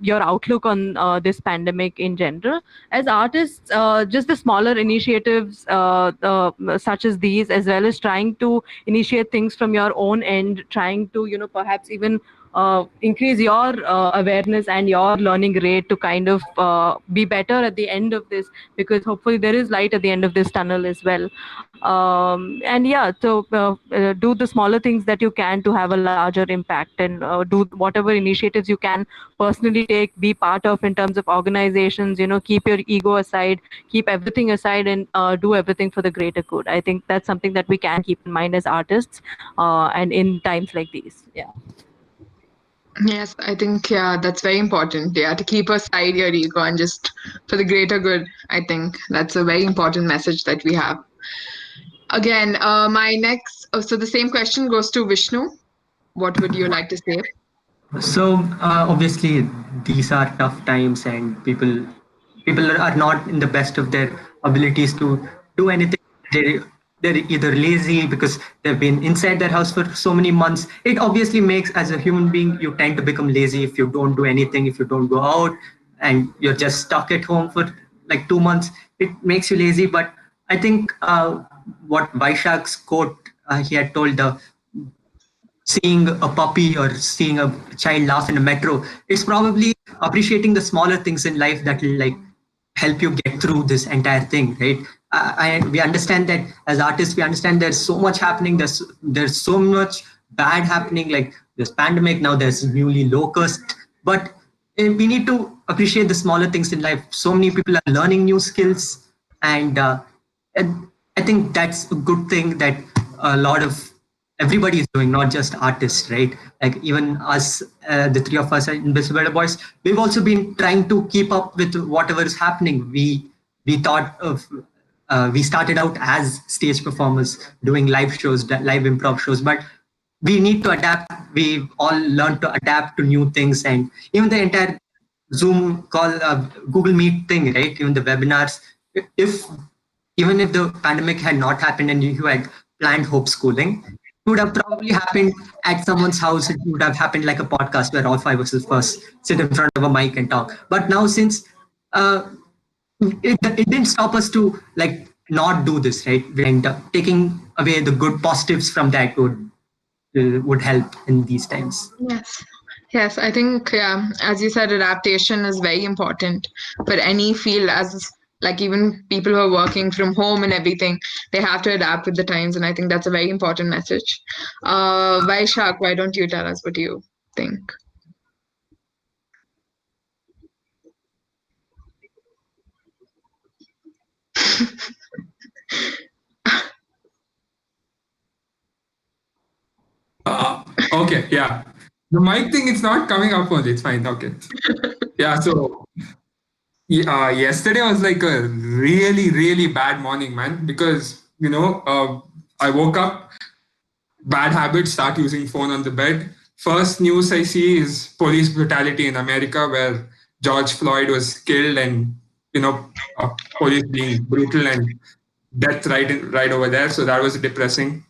your outlook on this pandemic in general. As artists, just the smaller initiatives such as these, as well as trying to initiate things from your own end, trying to perhaps even increase your awareness and your learning rate to kind of be better at the end of this, because hopefully there is light at the end of this tunnel as well. And yeah, so do the smaller things that you can to have a larger impact, and do whatever initiatives you can personally take, be part of in terms of organizations, keep your ego aside, keep everything aside, and do everything for the greater good. I think that's something that we can keep in mind as artists, and in times like these. Yeah. Yes, I think, yeah, that's very important. Yeah, to keep aside your ego and just for the greater good. I think that's a very important message that we have. Again, my next, so the same question goes to Vishnu. What would you like to say? So obviously these are tough times, and people are not in the best of their abilities to do anything. They they're either lazy because they've been inside their house for so many months. It obviously makes, as a human being, you tend to become lazy if you don't do anything, if you don't go out, and you're just stuck at home for like 2 months. It makes you lazy. But I think what Vaishakh's quote, he had told, the seeing a puppy or seeing a child laugh in a metro, it's probably appreciating the smaller things in life that will like help you get through this entire thing, right? We understand that as artists, we understand there's so much happening. There's so much bad happening, like this pandemic. Now there's newly locust, but we need to appreciate the smaller things in life. So many people are learning new skills, and I think that's a good thing that a lot of everybody is doing, not just artists, right? Like even us, the three of us in Bisibelebois, we've also been trying to keep up with whatever is happening. We thought of we started out as stage performers doing live shows, live improv shows, but we need to adapt. We've all learned to adapt to new things, and even the entire Zoom call, Google Meet thing, right? Even the webinars. If even if the pandemic had not happened and you had planned homeschooling, it would have probably happened at someone's house. It would have happened like a podcast where all five of us first sit in front of a mic and talk. But now, since it didn't stop us to like not do this, right? And taking away the good positives from that would help in these times. Yes. Yes, I think, yeah, as you said, adaptation is very important for any field, as like even people who are working from home and everything, they have to adapt with the times. And I think that's a very important message. Vaishakh, why don't you tell us what you think? Okay, yeah. The mic thing, it's not coming up only. It's fine. Okay. Yeah, so yesterday was like a really, really bad morning, man, because, I woke up, bad habits, start using phone on the bed. First news I see is police brutality in America, where George Floyd was killed, and police being brutal and death right over there. So that was depressing.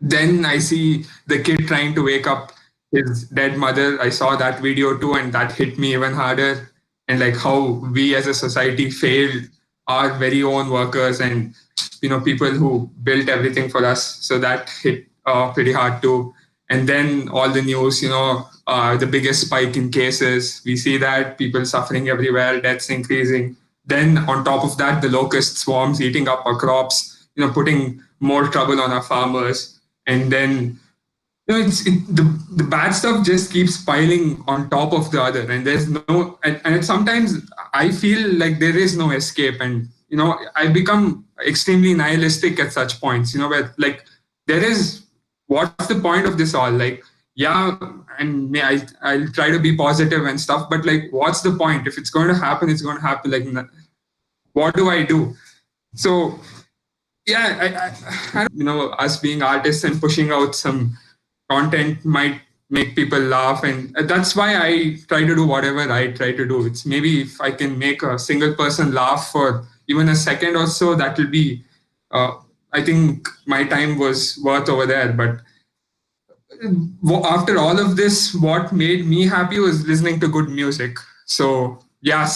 Then I see the kid trying to wake up his dead mother. I saw that video too, and that hit me even harder. And like how we as a society failed our very own workers and people who built everything for us. So that hit pretty hard too. And then all the news, the biggest spike in cases. We see that people suffering everywhere, deaths increasing. Then on top of that, the locust swarms eating up our crops, putting more trouble on our farmers. And then the bad stuff just keeps piling on top of the other, and there's no and sometimes I feel like there is no escape, and I become extremely nihilistic at such points, where like there is, what's the point of this all? Like, yeah, and I'll try to be positive and stuff, but like what's the point? If it's going to happen, it's going to happen. Like, what do I do? So yeah, I us being artists and pushing out some content might make people laugh, and that's why I try to do whatever I try to do. It's maybe if I can make a single person laugh for even a second or so, that will be I think my time was worth over there. But after all of this, what made me happy was listening to good music. So yeah,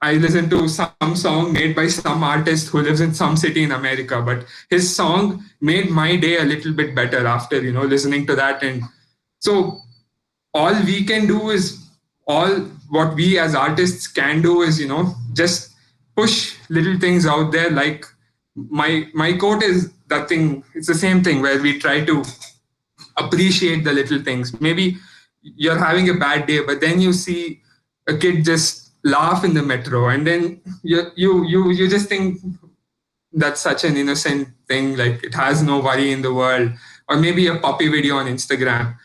I listened to some song made by some artist who lives in some city in America, but his song made my day a little bit better after, listening to that. And so all we can do is, all what we as artists can do is, just push little things out there. Like my quote is that thing, it's the same thing where we try to appreciate the little things. Maybe you're having a bad day, but then you see a kid just laugh in the metro, and then you just think that's such an innocent thing, like it has no worry in the world. Or maybe a puppy video on Instagram,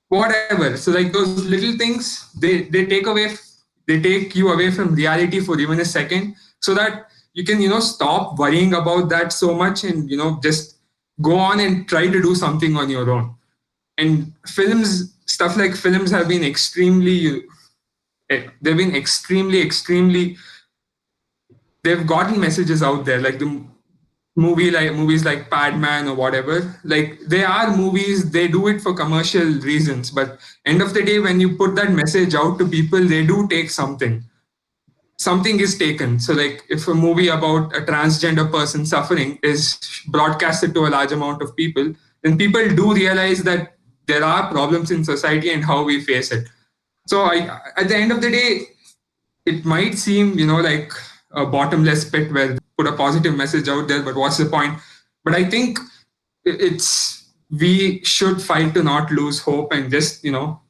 whatever. So like those little things, they take you away from reality for even a second, so that you can stop worrying about that so much, and just go on and try to do something on your own. And stuff like films have been extremely they've gotten messages out there, like the movies like Padman or whatever. Like, they are movies, they do it for commercial reasons, but end of the day, when you put that message out to people, they do take something is taken. So like if a movie about a transgender person suffering is broadcasted to a large amount of people, then people do realize that there are problems in society and how we face it. So at the end of the day, it might seem, like a bottomless pit where put a positive message out there, but what's the point? But I think we should fight to not lose hope, and just,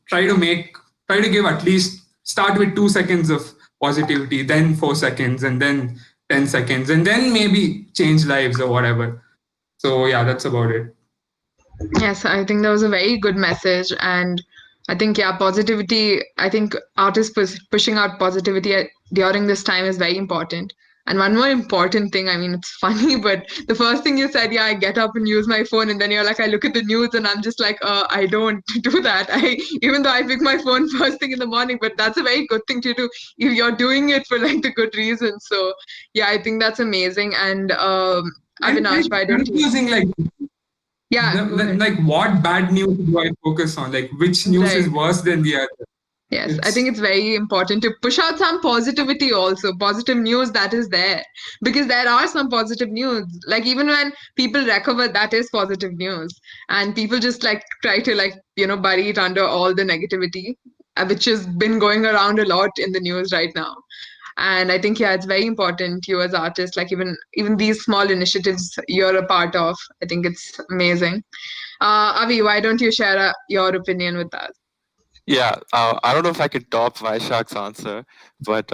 try to give, at least start with 2 seconds of positivity, then 4 seconds, and then 10 seconds, and then maybe change lives or whatever. So yeah, that's about it. Yes, I think that was a very good message. And I think, positivity, I think artists pushing out positivity during this time is very important. And one more important thing, I mean, it's funny, but the first thing you said, I get up and use my phone, and then you're like, I look at the news and I'm just like, I don't do that. Even though I pick my phone first thing in the morning, but that's a very good thing to do if you're doing it for like the good reason. So yeah, I think that's amazing. And Avinash, why don't you? Using like what bad news do I focus on? Like which news is worse than the other? Yes, I think it's very important to push out some positivity also, positive news that is there. Because there are some positive news. Like even when people recover, that is positive news. And people just like try to bury it under all the negativity, which has been going around a lot in the news right now. And I think, it's very important, you as artists, like even these small initiatives you're a part of, I think it's amazing. Avi, why don't you share your opinion with us? Yeah, I don't know if I could top Vaishakh's answer, but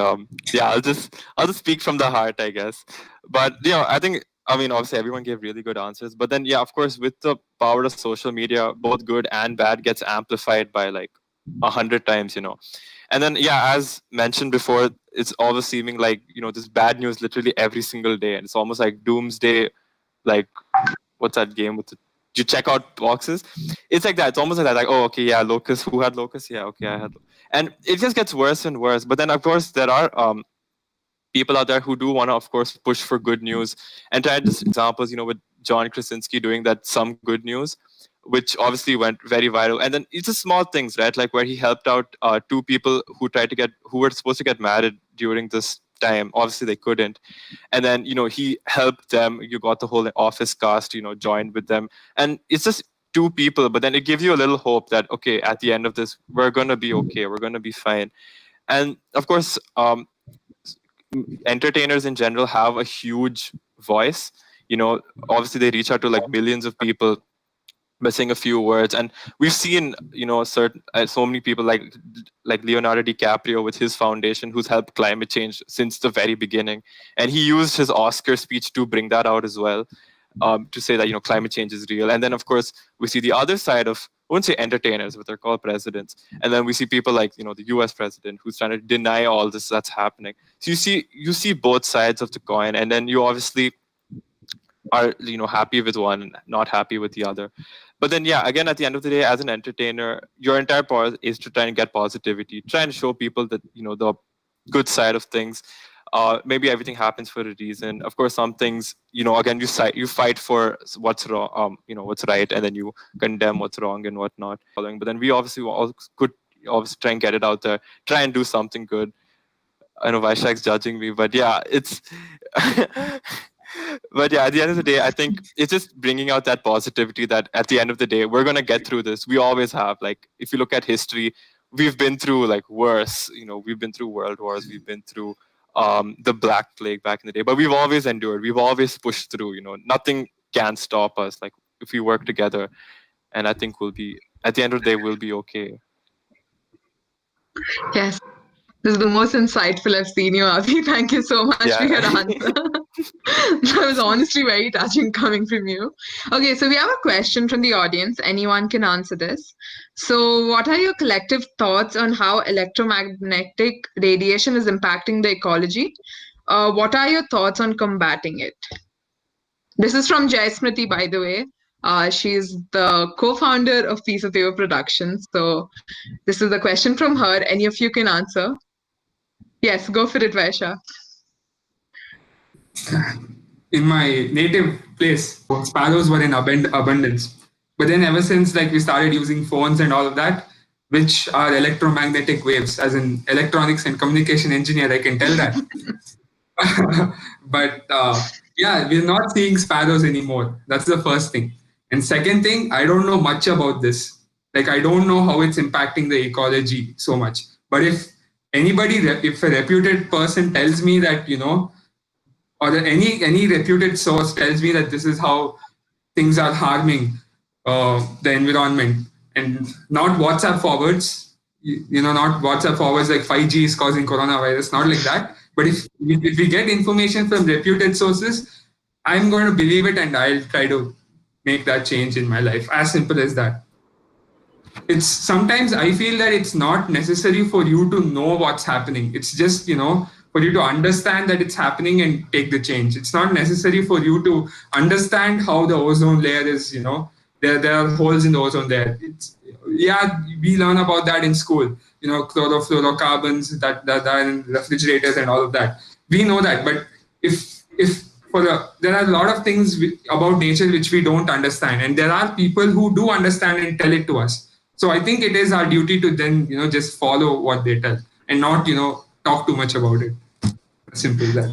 yeah, I'll just speak from the heart, I guess. But I think, I mean, obviously everyone gave really good answers, but then yeah, of course, with the power of social media, both good and bad gets amplified by like 100 times, and then yeah, as mentioned before, it's always seeming like this bad news literally every single day, and it's almost like doomsday, like what's that game with you check out boxes. It's like that. It's almost like that. Like, oh, okay, yeah, locust. Who had locust? Yeah, okay, I had. And it just gets worse and worse. But then, of course, there are people out there who do want to, of course, push for good news. And try just examples, with John Krasinski doing that some good news, which obviously went very viral. And then it's just small things, right? Like where he helped out two people who were supposed to get married during this time. Obviously, they couldn't. And then he helped them. You got the whole office cast, joined with them, and it's just two people. But then it gives you a little hope that okay, at the end of this, we're gonna be okay. We're gonna be fine. And of course, entertainers in general have a huge voice. Obviously they reach out to like millions of people by saying a few words, and we've seen certain so many people like Leonardo DiCaprio with his foundation, who's helped climate change since the very beginning, and he used his Oscar speech to bring that out as well, to say that climate change is real. And then of course we see the other side of, I wouldn't say entertainers, but they're called presidents, and then we see people like the US president who's trying to deny all this that's happening. So you see both sides of the coin, and then you obviously are happy with one and not happy with the other. But then yeah, again, at the end of the day, as an entertainer, your entire part is to try and get positivity, try and show people that the good side of things. Maybe everything happens for a reason. Of course, some things, again, you fight for what's wrong, what's right, and then you condemn what's wrong and whatnot. But then we obviously all could obviously try and get it out there, try and do something good. I know Vaishakh's judging me, but yeah, it's. But yeah, at the end of the day, I think it's just bringing out that positivity that at the end of the day, we're going to get through this. We always have. Like, if you look at history, we've been through like worse. We've been through world wars. We've been through the Black Plague back in the day. But we've always endured. We've always pushed through. Nothing can stop us. Like, if we work together, and I think we'll be, at the end of the day, we'll be okay. Yes. This is the most insightful I've seen you, Avi. Thank you so much for your answer. That was honestly very touching coming from you. Okay, so we have a question from the audience. Anyone can answer this. So what are your collective thoughts on how electromagnetic radiation is impacting the ecology? What are your thoughts on combating it? This is from Jai Smriti, by the way. She's the co-founder of Piece of Paper Productions. So this is the question from her. Any of you can answer. Yes, go for it, Vaishakh. In my native place, sparrows were in abundance. But then ever since we started using phones and all of that, which are electromagnetic waves, as an electronics and communication engineer, I can tell that. But yeah, we're not seeing sparrows anymore. That's the first thing. And second thing, I don't know much about this. I don't know how it's impacting the ecology so much. But if if a reputed person tells me that, or any reputed source tells me that this is how things are harming the environment, and not WhatsApp forwards, not WhatsApp forwards like 5G is causing coronavirus, not like that. But if we get information from reputed sources, I'm going to believe it, and I'll try to make that change in my life. As simple as that. It's sometimes I feel that it's not necessary for you to know what's happening. It's just, for you to understand that it's happening and take the change. It's not necessary for you to understand how the ozone layer is, there are holes in the ozone layer. We learn about that in school, chlorofluorocarbons that are in refrigerators and all of that. We know that, but there are a lot of things about nature which we don't understand, and there are people who do understand and tell it to us. So I think it is our duty to then, just follow what they tell and not, talk too much about it. Simple as that.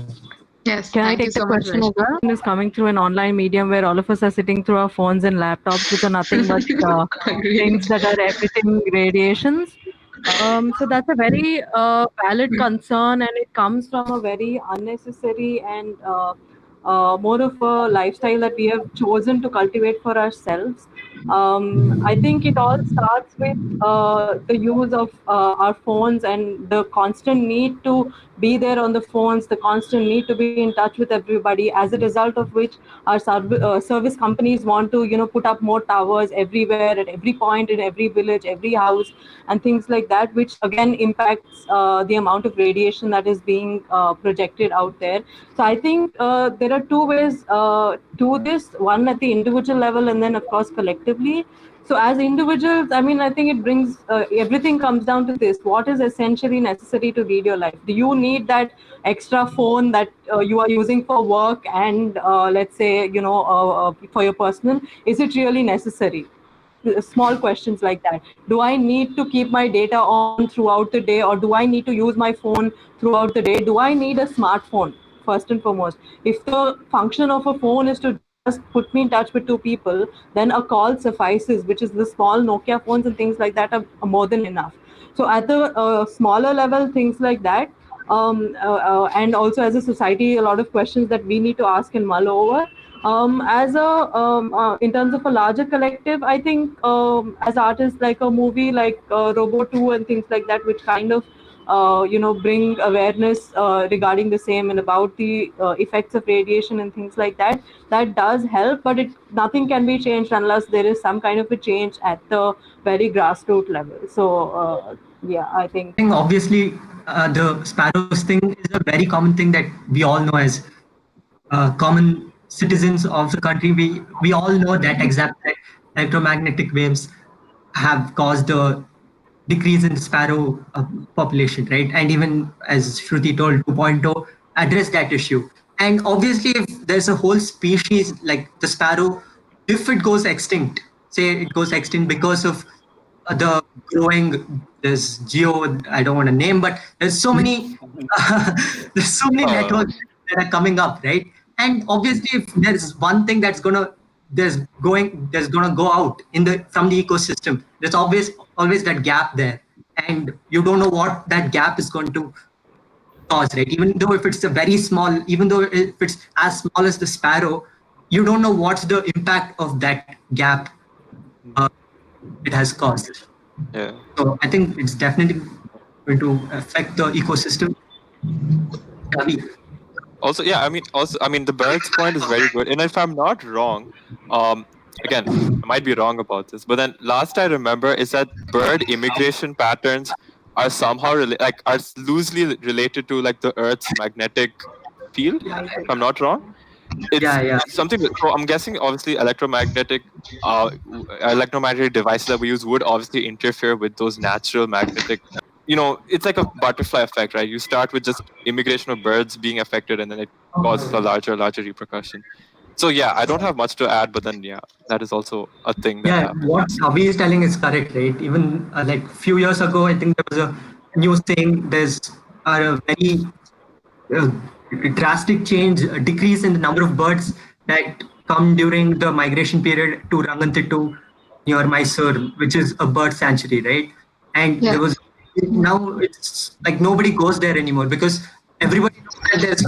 Yes. Can I take the question over? Is coming through an online medium where all of us are sitting through our phones and laptops, which are nothing but things that are emitting radiations. So that's a very valid concern, and it comes from a very unnecessary and more of a lifestyle that we have chosen to cultivate for ourselves. I think it all starts with the use of our phones and the constant need to be there on the phones, the constant need to be in touch with everybody. As a result of which, our service companies want to, put up more towers everywhere, at every point, in every village, every house, and things like that, which again impacts the amount of radiation that is being projected out there. So I think there are two ways to this: one at the individual level, and then of course collectively. So as individuals, I mean, I think it brings everything comes down to this: what is essentially necessary to lead your life? Do you need that extra phone that you are using for work and let's say for your personal? Is it really necessary? Small questions like that. Do I need to keep my data on throughout the day, or do I need to use my phone throughout the day? Do I need a smartphone? First and foremost, if the function of a phone is to just put me in touch with two people, then a call suffices, which is the small Nokia phones and things like that are more than enough. So at the smaller level, things like that, and also as a society, a lot of questions that we need to ask and mull over. In terms of a larger collective, I think as artists, like a movie like Robo 2 and things like that, which kind of bring awareness regarding the same and about the effects of radiation and things like that. That does help, but nothing can be changed unless there is some kind of a change at the very grassroots level. So yeah, I think Obviously, the sparrows thing is a very common thing that we all know as common citizens of the country. We all know that that electromagnetic waves have caused a decrease in the sparrow population, right? And even as Shruti told, 2.0 address that issue. And obviously, if there's a whole species like the sparrow, if it goes extinct, say it goes extinct because of the growing, there's geo, I don't want to name, but there's so many there's so many networks that are coming up, right? And obviously, if there's one thing that's there's gonna go out in the from the ecosystem, there's always that gap there, and you don't know what that gap is going to cause, right? Even though if it's a very small, even though if it's as small as the sparrow, you don't know what's the impact of that gap it has caused. Yeah. So I think it's definitely going to affect the ecosystem. Also, the birds point is very good. And if I'm not wrong, again, I might be wrong about this, but then last I remember is that bird immigration patterns are somehow are loosely related to like the Earth's magnetic field. If I'm not wrong, it's something. So I'm guessing obviously electromagnetic devices that we use would obviously interfere with those natural magnetic. It's like a butterfly effect, right? You start with just immigration of birds being affected, and then it causes a larger repercussion. So yeah, I don't have much to add, but then yeah, that is also a thing that happens. What Abhi is telling is correct, right? Even like a few years ago, I think there was a news saying there's a very drastic change, a decrease in the number of birds that come during the migration period to Rangantittu near Mysore, which is a bird sanctuary, right? And there was now it's like nobody goes there anymore because everybody knows that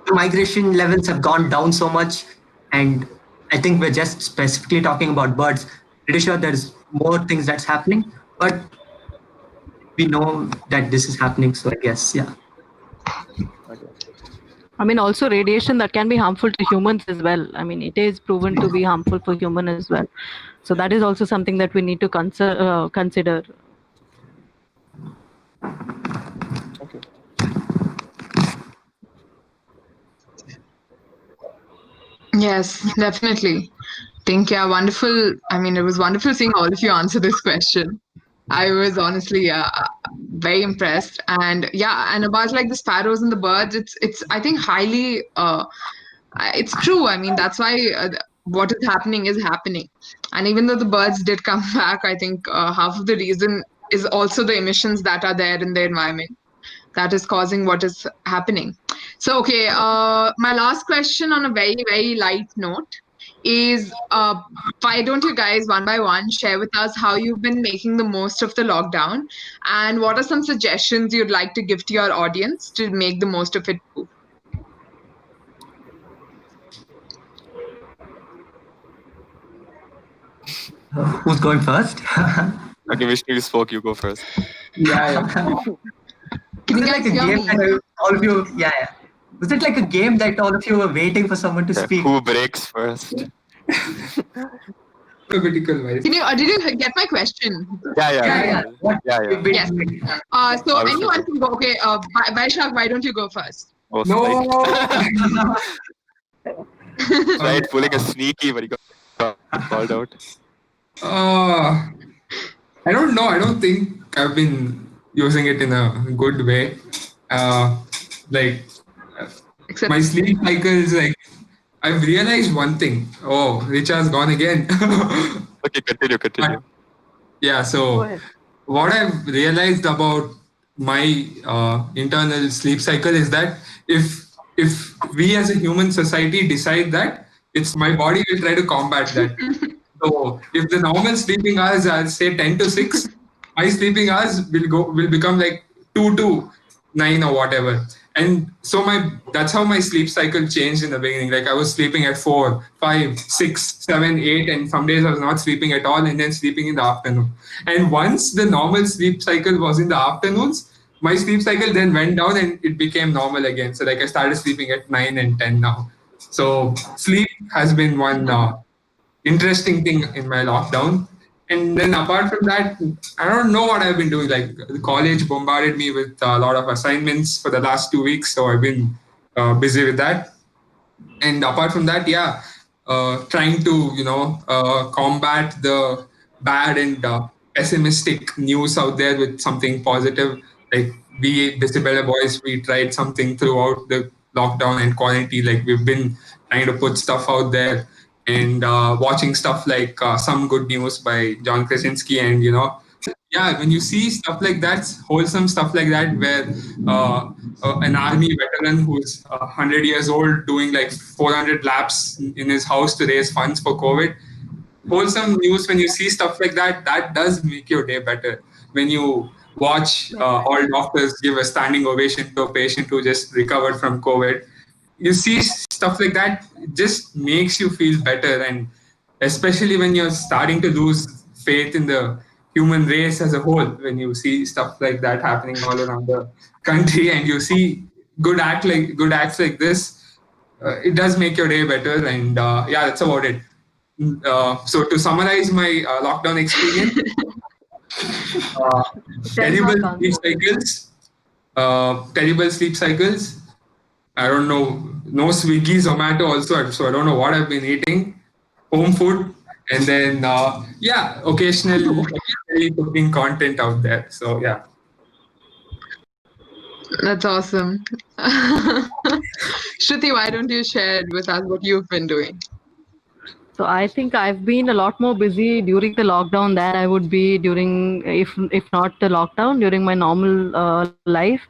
the migration levels have gone down so much. And I think we're just specifically talking about birds. Pretty sure there's more things that's happening, but we know that this is happening. So I guess, yeah. I mean, also radiation that can be harmful to humans as well. I mean, it is proven to be harmful for humans as well. So that is also something that we need to consider. Okay. Yes, definitely. Wonderful. I mean, it was wonderful seeing all of you answer this question. I was honestly very impressed, and about like the sparrows and the birds, it's I think highly it's true. I mean, that's why what is happening, and even though the birds did come back, I think half of the reason is also the emissions that are there in the environment that is causing what is happening. So, okay, my last question on a very, very light note is why don't you guys one by one share with us how you've been making the most of the lockdown, and what are some suggestions you'd like to give to your audience to make the most of it too? Who's going first? Okay, Vishnu, you spoke. You go first. Yeah. Can you Was it guys like a hear game me? that all of you? Yeah. Was it like a game that all of you were waiting for someone to Yeah, speak? who breaks first? Alphabetical wise. Did you get my question? Yeah. Yes. So I'll anyone say. can go. Okay, Vaishakh, why don't you go first? Oh, No. right, pulling a sneaky, but he got called out. I don't know. I don't think I've been using it in a good way. Like Except my sleep cycle is like I've realized one thing. Oh, Richa's gone again. Okay, continue. Yeah. Go So ahead. what I've realized about my internal sleep cycle is that if we as a human society decide that, it's my body will try to combat that. So if the normal sleeping hours are say 10 to 6, my sleeping hours will become like 2 to 9 or whatever. And so that's how my sleep cycle changed in the beginning. Like I was sleeping at 4, 5, 6, 7, 8, and some days I was not sleeping at all and then sleeping in the afternoon. And once the normal sleep cycle was in the afternoons, my sleep cycle then went down and it became normal again. So like I started sleeping at 9 and 10 now. So sleep has been one interesting thing in my lockdown. And then apart from that, I don't know what I've been doing. Like the college bombarded me with a lot of assignments for the last 2 weeks, so I've been busy with that. And apart from that, yeah, trying to combat the bad and pessimistic news out there with something positive. Like we Bisibelebois, we tried something throughout the lockdown and quarantine. Like we've been trying to put stuff out there and watching stuff like Some Good News by John Krasinski, and yeah, when you see stuff like that, wholesome stuff like that, where an army veteran who's 100 years old doing like 400 laps in his house to raise funds for COVID, wholesome news. When you see stuff like that, that does make your day better. When you watch all doctors give a standing ovation to a patient who just recovered from COVID, you see stuff like that, it just makes you feel better. And especially when you're starting to lose faith in the human race as a whole, when you see stuff like that happening all around the country and you see good acts like this, it does make your day better. And yeah, that's about it. So to summarize my lockdown experience, uh, terrible sleep cycles, terrible sleep cycles. I don't know, no Swiggy, Zomato also, so I don't know what I've been eating. Home food, and then yeah, occasionally cooking content out there. So yeah. That's awesome. Shruti, why don't you share with us what you've been doing? So I think I've been a lot more busy during the lockdown than I would be during, if not the lockdown, during my normal life.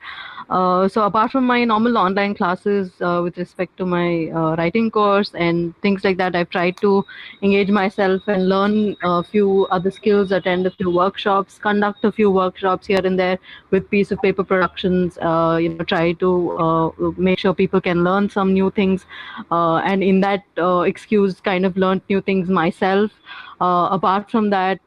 So apart from my normal online classes with respect to my writing course and things like that, I've tried to engage myself and learn a few other skills, attend a few workshops, conduct a few workshops here and there with piece of paper productions, try to make sure people can learn some new things. And in that excuse, kind of learned new things myself. Apart from that,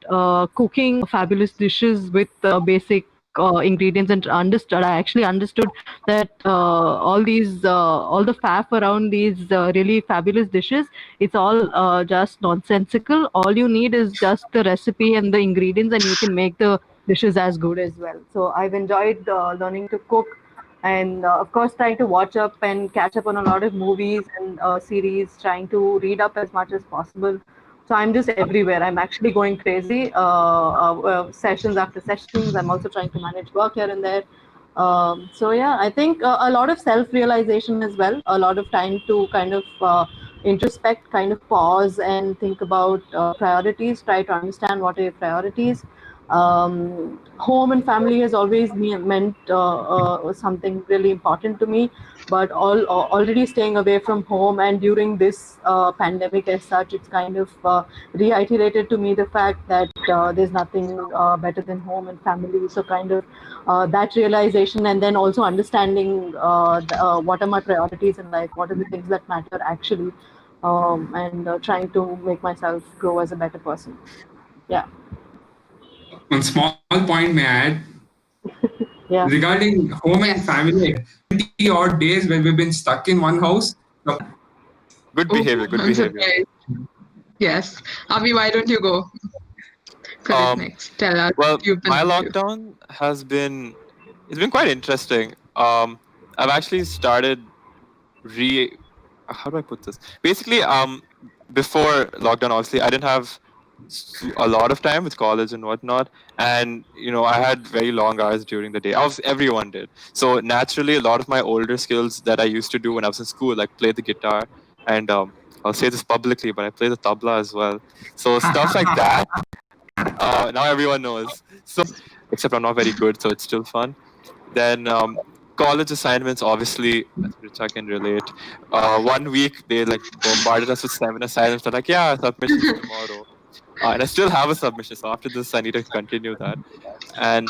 cooking fabulous dishes with basic ingredients, and I actually understood that all the faff around these really fabulous dishes, it's all just nonsensical. All you need is just the recipe and the ingredients, and you can make the dishes as good as well. So I've enjoyed learning to cook, and of course trying to watch up and catch up on a lot of movies and series, trying to read up as much as possible. So I'm just everywhere. I'm actually going crazy, sessions after sessions. I'm also trying to manage work here and there. So yeah, I think a lot of self-realization as well, a lot of time to kind of introspect, kind of pause and think about priorities, try to understand what are your priorities. Home and family has always meant something really important to me, but already staying away from home, and during this pandemic as such, it's kind of reiterated to me the fact that there's nothing better than home and family. So kind of that realization, and then also understanding what are my priorities in life, what are the things that matter actually, and trying to make myself grow as a better person. Yeah. One small point may I add Yeah. regarding home and family. 20 odd days when we've been stuck in one house. Good behavior. Good I'm behavior. surprised. Yes. Avi, why don't you go? Correct next. Tell us Well, what you've been my up to. lockdown has been, it's been quite interesting. I've actually started how do I put this? Basically, before lockdown, obviously, I didn't have a lot of time with college and whatnot, and I had very long hours during the day. Everyone did. So naturally, a lot of my older skills that I used to do when I was in school, like play the guitar, and I'll say this publicly, but I play the tabla as well. So stuff like that. Now everyone knows. So, except I'm not very good, so it's still fun. Then college assignments, obviously, as Richa can relate. 1 week they like bombarded us with 7 assignments. They're like, yeah, submissions tomorrow. And I still have a submission, so after this I need to continue that. And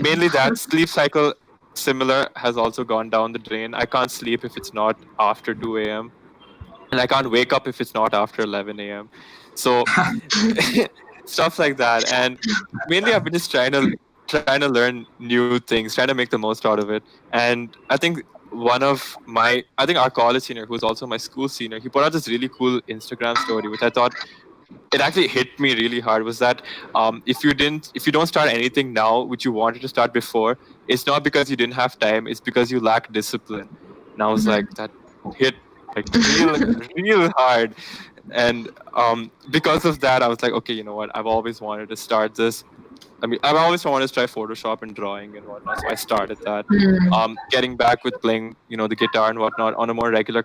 mainly that sleep cycle, similar, has also gone down the drain. I can't sleep if it's not after 2 a.m. and I can't wake up if it's not after 11 a.m. So stuff like that. And mainly I've been just trying to learn new things, trying to make the most out of it. And I think our college senior, who's also my school senior, he put out this really cool Instagram story, which I thought it actually hit me really hard. Was that if you don't start anything now, which you wanted to start before, it's not because you didn't have time, it's because you lack discipline. And I was like, that hit like real hard. And because of that, I was like, okay, you know what? I've always wanted to start this. I mean, I've always wanted to try Photoshop and drawing and whatnot, so I started that. Getting back with playing, the guitar and whatnot on a more regular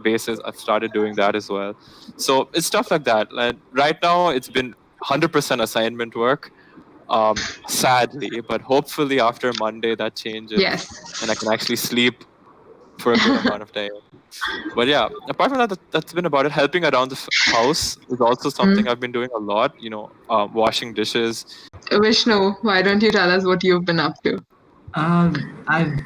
basis, I've started doing that as well. So it's stuff like that. Like, right now, it's been 100% assignment work, sadly, but hopefully after Monday that changes. Yes. And I can actually sleep for a good amount of time. But yeah, apart from that, that's been about it. Helping around the house is also something I've been doing a lot. Washing dishes. Vishnu, why don't you tell us what you've been up to? I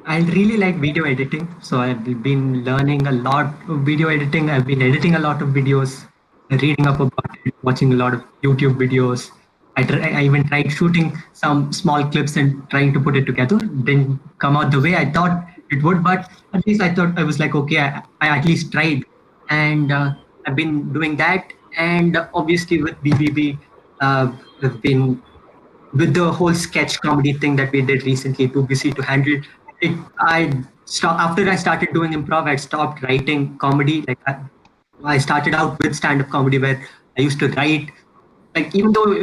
really like video editing, so I've been learning a lot of video editing. I've been editing a lot of videos, reading up about it, watching a lot of YouTube videos. I even tried shooting some small clips and trying to put it together. Didn't come out the way I thought it would, but at least I was like, okay, I at least tried. And I've been doing that. And obviously with BBB, I've been with the whole sketch comedy thing that we did recently, too busy to handle it. After I started doing improv, I stopped writing comedy. Like I started out with stand-up comedy where I used to write. Like even though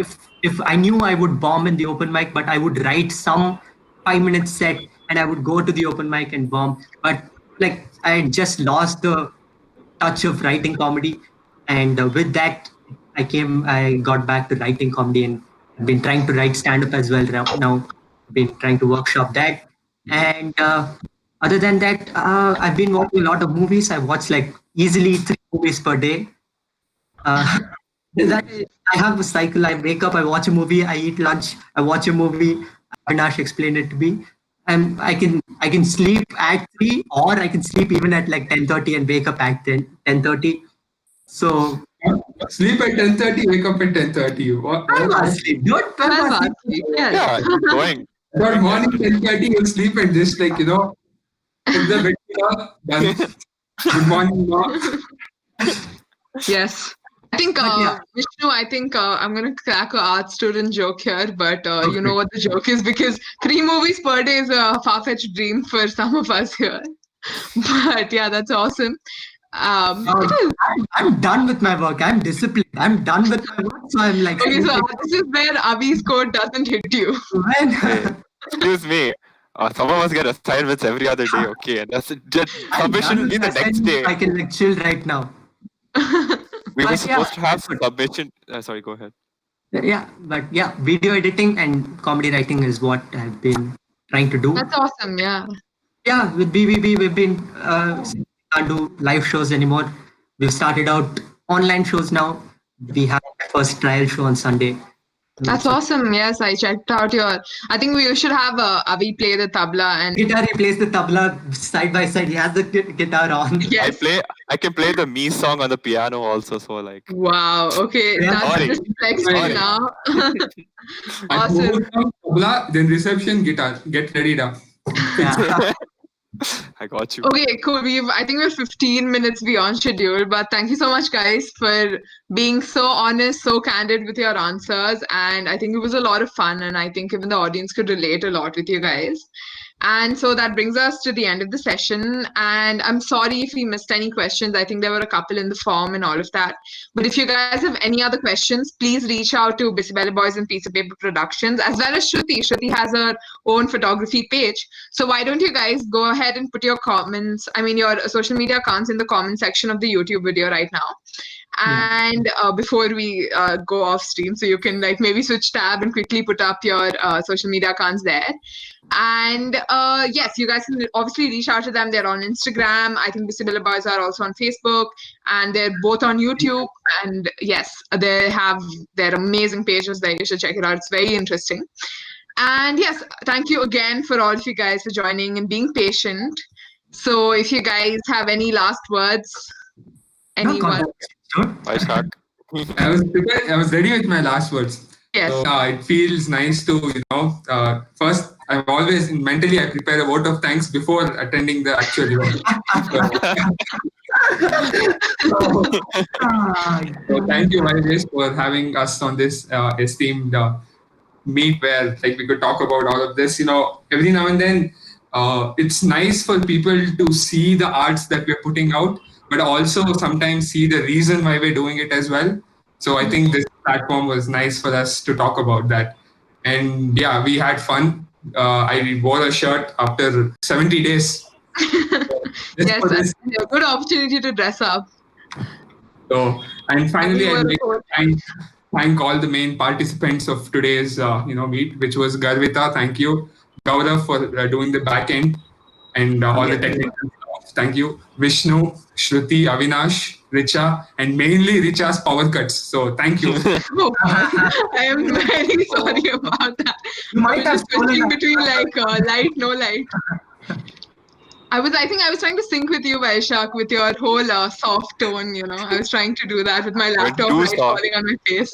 if I knew I would bomb in the open mic, but I would write some 5-minute set and I would go to the open mic and bomb. But like I just lost the touch of writing comedy, and with that I got back to writing comedy, and I've been trying to write stand-up as well now. I've been trying to workshop that, and other than that, I've been watching a lot of movies. I watch like easily 3 movies per day. I have a cycle. I wake up, I watch a movie, I eat lunch, I watch a movie. Avinash explained it to me. And I can sleep at 3, or I can sleep even at like 10:30 and wake up at 10:30. So sleep at 10:30, wake up at 10:30. What sleep? Good. Yeah, going. But morning 10:30, you sleep and just like, put the bed up, done. Good morning, Ma. Yes. I think, Vishnu, I'm going to crack an art student joke here, but you know what the joke is, because 3 movies per day is a far-fetched dream for some of us here. But yeah, that's awesome. I'm done with my work. I'm disciplined. I'm done with my work. So I'm like... Okay, so this is where Avi's code doesn't hit you. Excuse me. Some of us get assignments every other day, okay? And that's submission will be the next day. I can like chill right now. We were supposed to have submission. Sorry, go ahead. Yeah, but yeah, video editing and comedy writing is what I've been trying to do. That's awesome, yeah. Yeah, with BBB, we've been can't do live shows anymore. We've started out online shows now. We have our first trial show on Sunday. That's awesome. Yes, I checked out your. I think we should have Avi play the tabla and. Guitar, he plays the tabla side by side. He has the guitar on. Yes. I can play the me song on the piano also. So like. Wow. Okay, Yeah. that's Sorry. just flexible now. Awesome. Tabla, then reception guitar. Get ready now. Yeah. I got you. Okay, cool. I think we're 15 minutes beyond schedule, but thank you so much, guys, for being so honest, so candid with your answers. And I think it was a lot of fun, and I think even the audience could relate a lot with you guys. And so that brings us to the end of the session. And I'm sorry if we missed any questions. I think there were a couple in the form and all of that. But if you guys have any other questions, please reach out to Bisibelebois and Piece of Paper Productions, as well as Shruti. Shruti has her own photography page. So why don't you guys go ahead and put your comments, your social media accounts in the comment section of the YouTube video right now. And before we go off stream, so you can like maybe switch tab and quickly put up your social media accounts there. And yes, you guys can obviously reach out to them. They're on Instagram. I think Bisibelebois are also on Facebook, and they're both on YouTube. And yes, they have their amazing pages there. You should check it out. It's very interesting. And yes, thank you again for all of you guys for joining and being patient. So if you guys have any last words, anyone? Vaishakh. I was prepared. I was ready with my last words. Yes. So, it feels nice to, first, I'm always mentally, I prepare a vote of thanks before attending the actual event. So thank you, WhyWaste, for having us on this esteemed meet where like we could talk about all of this. Every now and then, it's nice for people to see the arts that we're putting out, but also sometimes see the reason why we're doing it as well. So I think this platform was nice for us to talk about that. And yeah, we had fun. I wore a shirt after 70 days. Yes, that's a good opportunity to dress up. So, and finally, I'd like to thank all the main participants of today's meet, which was Garvita. Thank you. Gaurav for doing the back end and all the technical stuff. Thank you. Vishnu, Shruti, Avinash, Richa, and mainly Richa's power cuts. So thank you. I am very sorry about that. You might have switching between like light, no light. I think I was trying to sync with you, Vaishakh, with your whole soft tone, I was trying to do that with my laptop light falling on my face.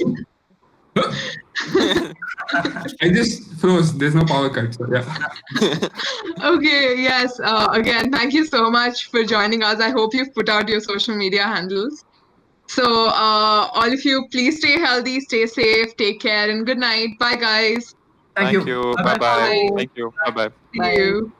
I just froze. There's no power cut. So yeah. Okay, yes. Again, thank you so much for joining us. I hope you've put out your social media handles. So all of you, please stay healthy, stay safe, take care, and good night. Bye, guys. Thank you. Bye-bye. Thank you. Bye-bye. See you.